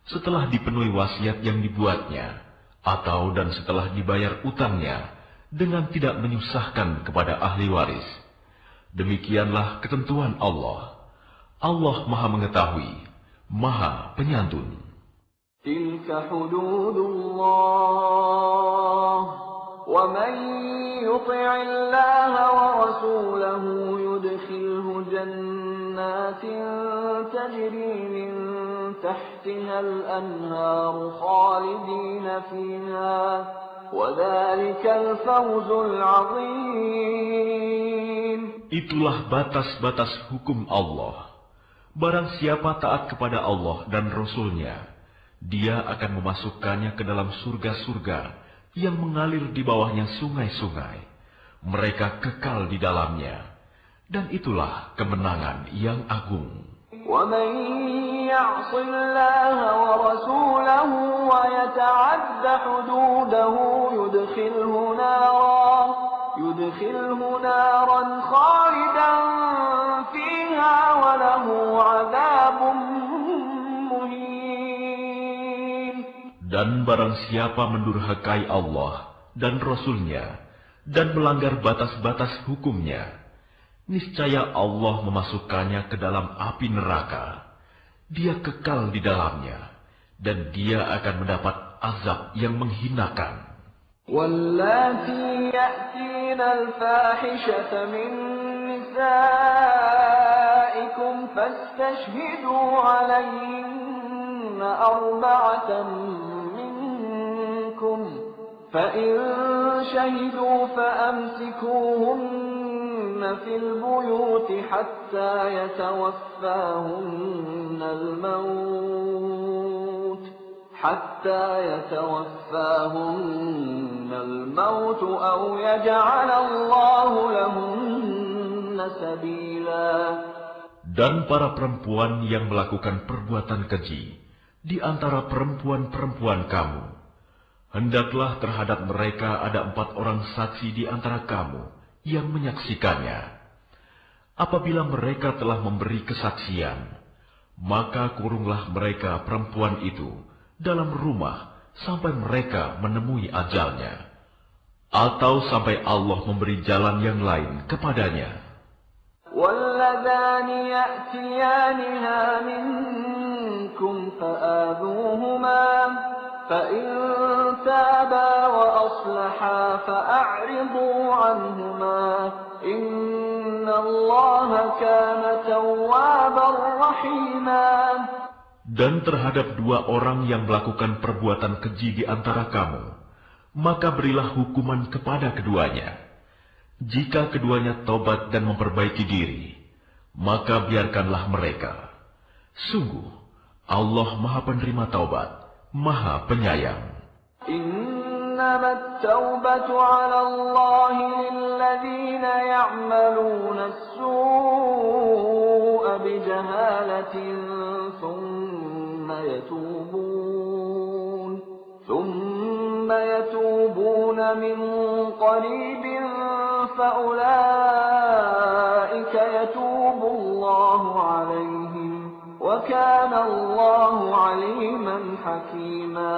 setelah dipenuhi wasiat yang dibuatnya, atau dan setelah dibayar utangnya, dengan tidak menyusahkan kepada ahli waris. Demikianlah ketentuan Allah. Allah Maha Mengetahui, Maha Penyantun. Tilka hududullah, wa man yuti'illaha wa rasulahu yudkhilhu jannatin tajri min tahtiha al-anhar khalidina fiha, wa dhalikal fawzul 'azim. Itulah batas-batas hukum Allah. Barang siapa taat kepada Allah dan Rasul-Nya, dia akan memasukkannya ke dalam surga-surga yang mengalir di bawahnya sungai-sungai. Mereka kekal di dalamnya. Dan itulah kemenangan yang agung. وَمَنْ يَعْصِ اللَّهَ وَرَسُولَهُ وَيَتَعَدَّ حُدُودَهُ يُدْخِلْهُ نَارًا خَالِدًا فِيهَا وَلَهُ عَذَابٌ مُهِينٌ. Dan barang siapa mendurhakai Allah dan Rasul-Nya dan melanggar batas-batas hukumnya, niscaya Allah memasukkannya ke dalam api neraka. Dia kekal di dalamnya, dan dia akan mendapat azab yang menghinakan. وَاللَّاتِي يَأْتِينَ الْفَاحِشَةَ مِن نِّسَائِكُمْ فَاسْتَشْهِدُوا عَلَيْهِنَّ 4 مِنكُمْ، فَإِن شَهِدُوا فَأَمْسِكُوهُنَّ فِي الْبُيُوتِ حَتَّى يَتَوَفَّاهُنَّ الموت أو يجعل الله لهن سبيلا. Dan para perempuan yang melakukan perbuatan keji di antara perempuan-perempuan kamu, hendaklah terhadap mereka ada 4 orang saksi di antara kamu yang menyaksikannya. Apabila mereka telah memberi kesaksian, maka kurunglah mereka perempuan itu dalam rumah sampai mereka menemui ajalnya, atau sampai Allah memberi jalan yang lain kepadanya. وَاللَّذَانِ يَأْتِيَانِهَا مِنكُمْ فَآذُوهُمَا فَإِن تَابَا وَأَصْلَحَا فَأَعْرِضُوا عَنْهُمَا إِنَّ اللَّهَ كَانَ تَوَّابًا رَحِيمًا. Dan terhadap 2 orang yang melakukan perbuatan keji di antara kamu, maka berilah hukuman kepada keduanya. Jika keduanya tobat dan memperbaiki diri, maka biarkanlah mereka. Sungguh, Allah Maha Penerima Taubat, Maha Penyayang. إنما التوبة على الله للذين يعملون السوء بجهالة ثم يتوبون من قريب فأولئك يتوب الله عليهم وكان الله عليما حكيما.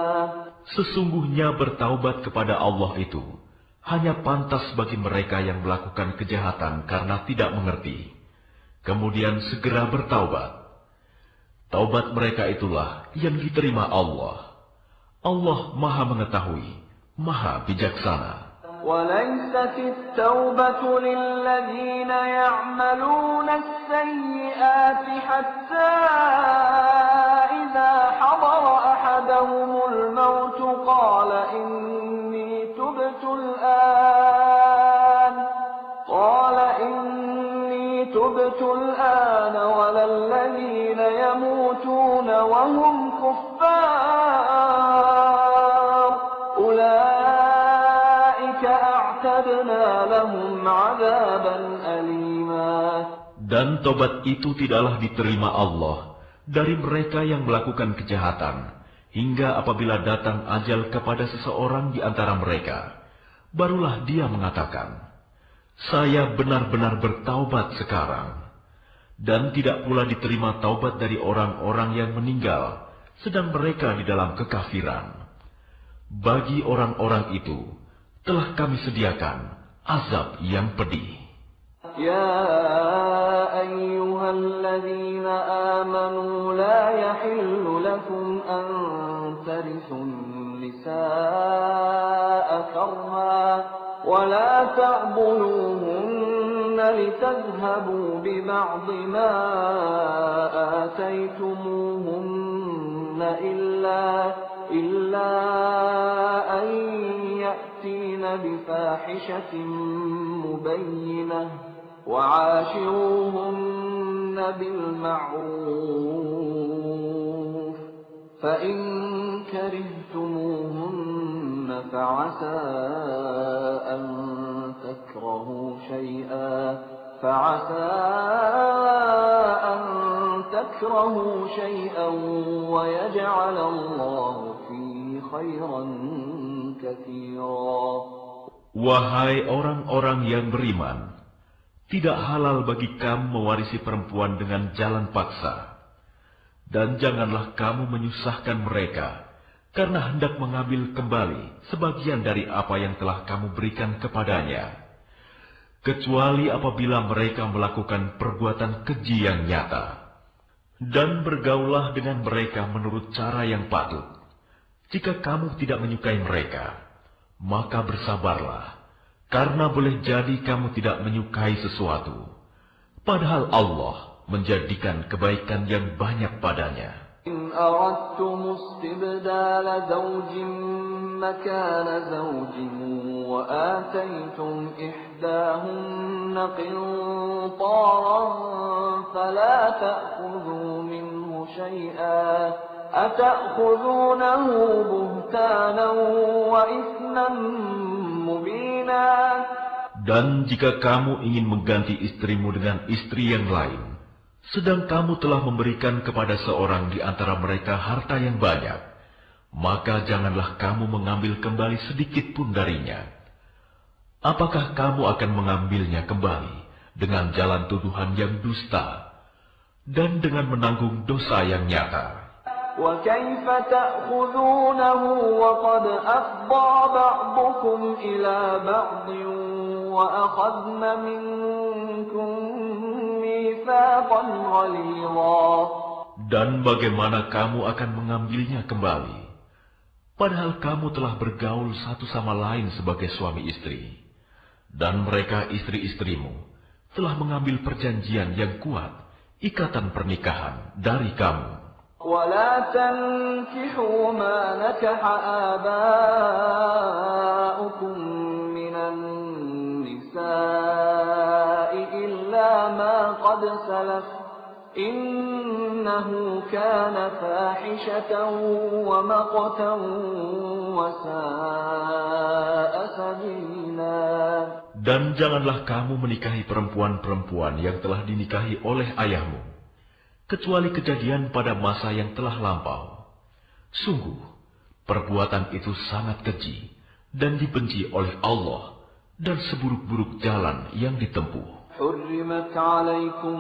Sesungguhnya bertaubat kepada Allah itu hanya pantas bagi mereka yang melakukan kejahatan karena tidak mengerti, kemudian segera bertaubat. Taubat mereka itulah yang diterima Allah. Allah Maha Mengetahui, Maha Bijaksana. وليست التوبة للذين يعملون السيئات حتى إذا حضر أحدهم الموت قال إني تبت الآن ولا الذين يموتون وهم كفار أولئك أعتدنا لهم عذابا أليما. Dan tobat itu tidaklah diterima Allah dari mereka yang melakukan kejahatan, hingga apabila datang ajal kepada seseorang di antara mereka, barulah dia mengatakan, saya benar-benar bertaubat sekarang. Dan tidak pula diterima taubat dari orang-orang yang meninggal, sedang mereka di dalam kekafiran. Bagi orang-orang itu, telah kami sediakan azab yang pedih. يا أيها الذين آمنوا لا يحل لكم أن ترثوا النساء كرها ولا تعضلوهن لتذهبوا ببعض ما آتيتموهن إلا أن يأتين بفاحشة مبينة وعاشروهن بالمعروف فإن كرهتموهن فعسى أن تكرهوا شيئا ويجعل الله فيه خيرا كثيرا. Wahai orang-orang yang beriman, tidak halal bagi kamu mewarisi perempuan dengan jalan paksa. Dan janganlah kamu menyusahkan mereka, karena hendak mengambil kembali sebagian dari apa yang telah kamu berikan kepadanya. Kecuali apabila mereka melakukan perbuatan keji yang nyata. Dan bergaullah dengan mereka menurut cara yang patut. Jika kamu tidak menyukai mereka, maka bersabarlah. Karena boleh jadi kamu tidak menyukai sesuatu, padahal Allah menjadikan kebaikan yang banyak padanya. إن أردتم استبدال زوج مكان زوج وآتيتم إحداهن قنطارا فلا تأخذوا منه شيئا أتأخذونه بهتانا وإثما مبينا. Dan jika kamu ingin mengganti istrimu dengan istri yang lain, sedang kamu telah memberikan kepada seorang di antara mereka harta yang banyak, maka janganlah kamu mengambil kembali sedikit pun darinya. Apakah kamu akan mengambilnya kembali dengan jalan tuduhan yang dusta dan dengan menanggung dosa yang nyata? وَكَيْفَ تَأْخُذُونَهُ وَقَدْ أَفْضَىٰ بَعْضُكُمْ إِلَىٰ بَعْضٍ وَأَخَذْنَ مِنكُم مِّيثَاقًا غَلِيظًا. Dan bagaimana kamu akan mengambilnya kembali, padahal kamu telah bergaul satu sama lain sebagai suami istri, dan mereka istri-istrimu telah mengambil perjanjian yang kuat, ikatan pernikahan dari kamu. ولا تنكحوا ما نكح آباؤكم من النساء إلا ما قد سلف إنه كان فاحشة ومقتا وساء سبيلا. Dan janganlah kamu menikahi perempuan-perempuan yang telah dinikahi oleh ayahmu, kecuali kejadian pada masa yang telah lampau. Sungguh, perbuatan itu sangat keji dan dibenci oleh Allah dan seburuk-buruk jalan yang ditempuh. حرمت عليكم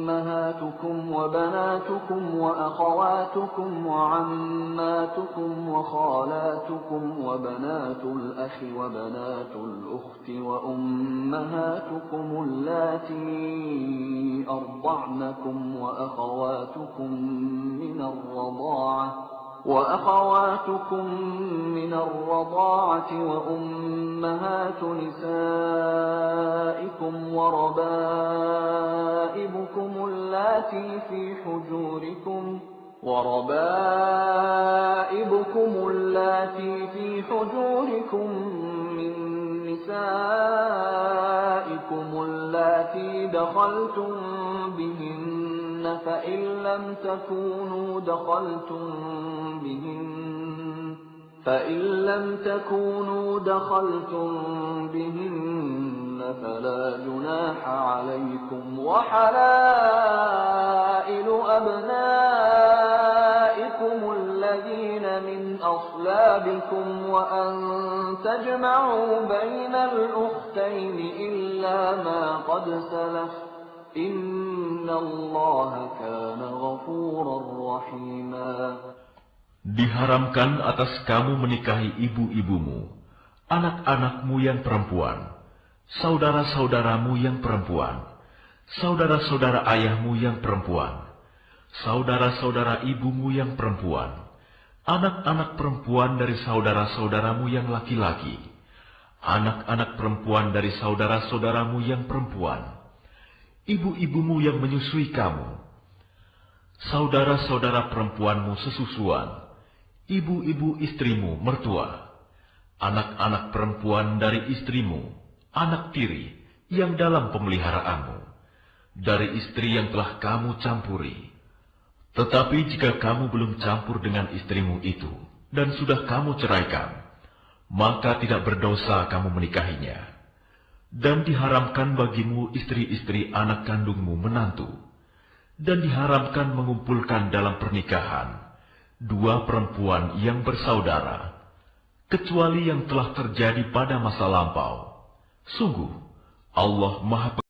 أمهاتكم وبناتكم وأخواتكم وعماتكم وخالاتكم وبنات الأخ وبنات الأخت وأمهاتكم اللاتي أرضعنكم وأخواتكم من الرضاعة وأمهات نسائكم وربائبكم اللاتي في حجوركم من نسائكم اللاتي دخلتم بهن فإن لم تكونوا دخلتم بهن فلا جناح عليكم وحلائل أبنائكم الذين من أصلابكم وأن تجمعوا بين الأختين إلا ما قد سلف إن الله كان غفورا رحيما. Diharamkan atas kamu menikahi ibu-ibumu, anak-anakmu yang perempuan, saudara-saudaramu yang perempuan, saudara-saudara ayahmu yang perempuan, saudara-saudara ibumu yang perempuan, anak-anak perempuan dari saudara-saudaramu yang laki-laki, anak-anak perempuan dari saudara-saudaramu yang perempuan, ibu-ibumu yang menyusui kamu, saudara-saudara perempuanmu sesusuan, ibu-ibu istrimu mertua, anak-anak perempuan dari istrimu, anak tiri yang dalam pemeliharaanmu, dari istri yang telah kamu campuri. Tetapi jika kamu belum campur dengan istrimu itu, dan sudah kamu ceraikan, maka tidak berdosa kamu menikahinya. Dan diharamkan bagimu istri-istri anak kandungmu menantu, dan diharamkan mengumpulkan dalam pernikahan dua perempuan yang bersaudara, kecuali yang telah terjadi pada masa lampau. Sungguh, Allah Maha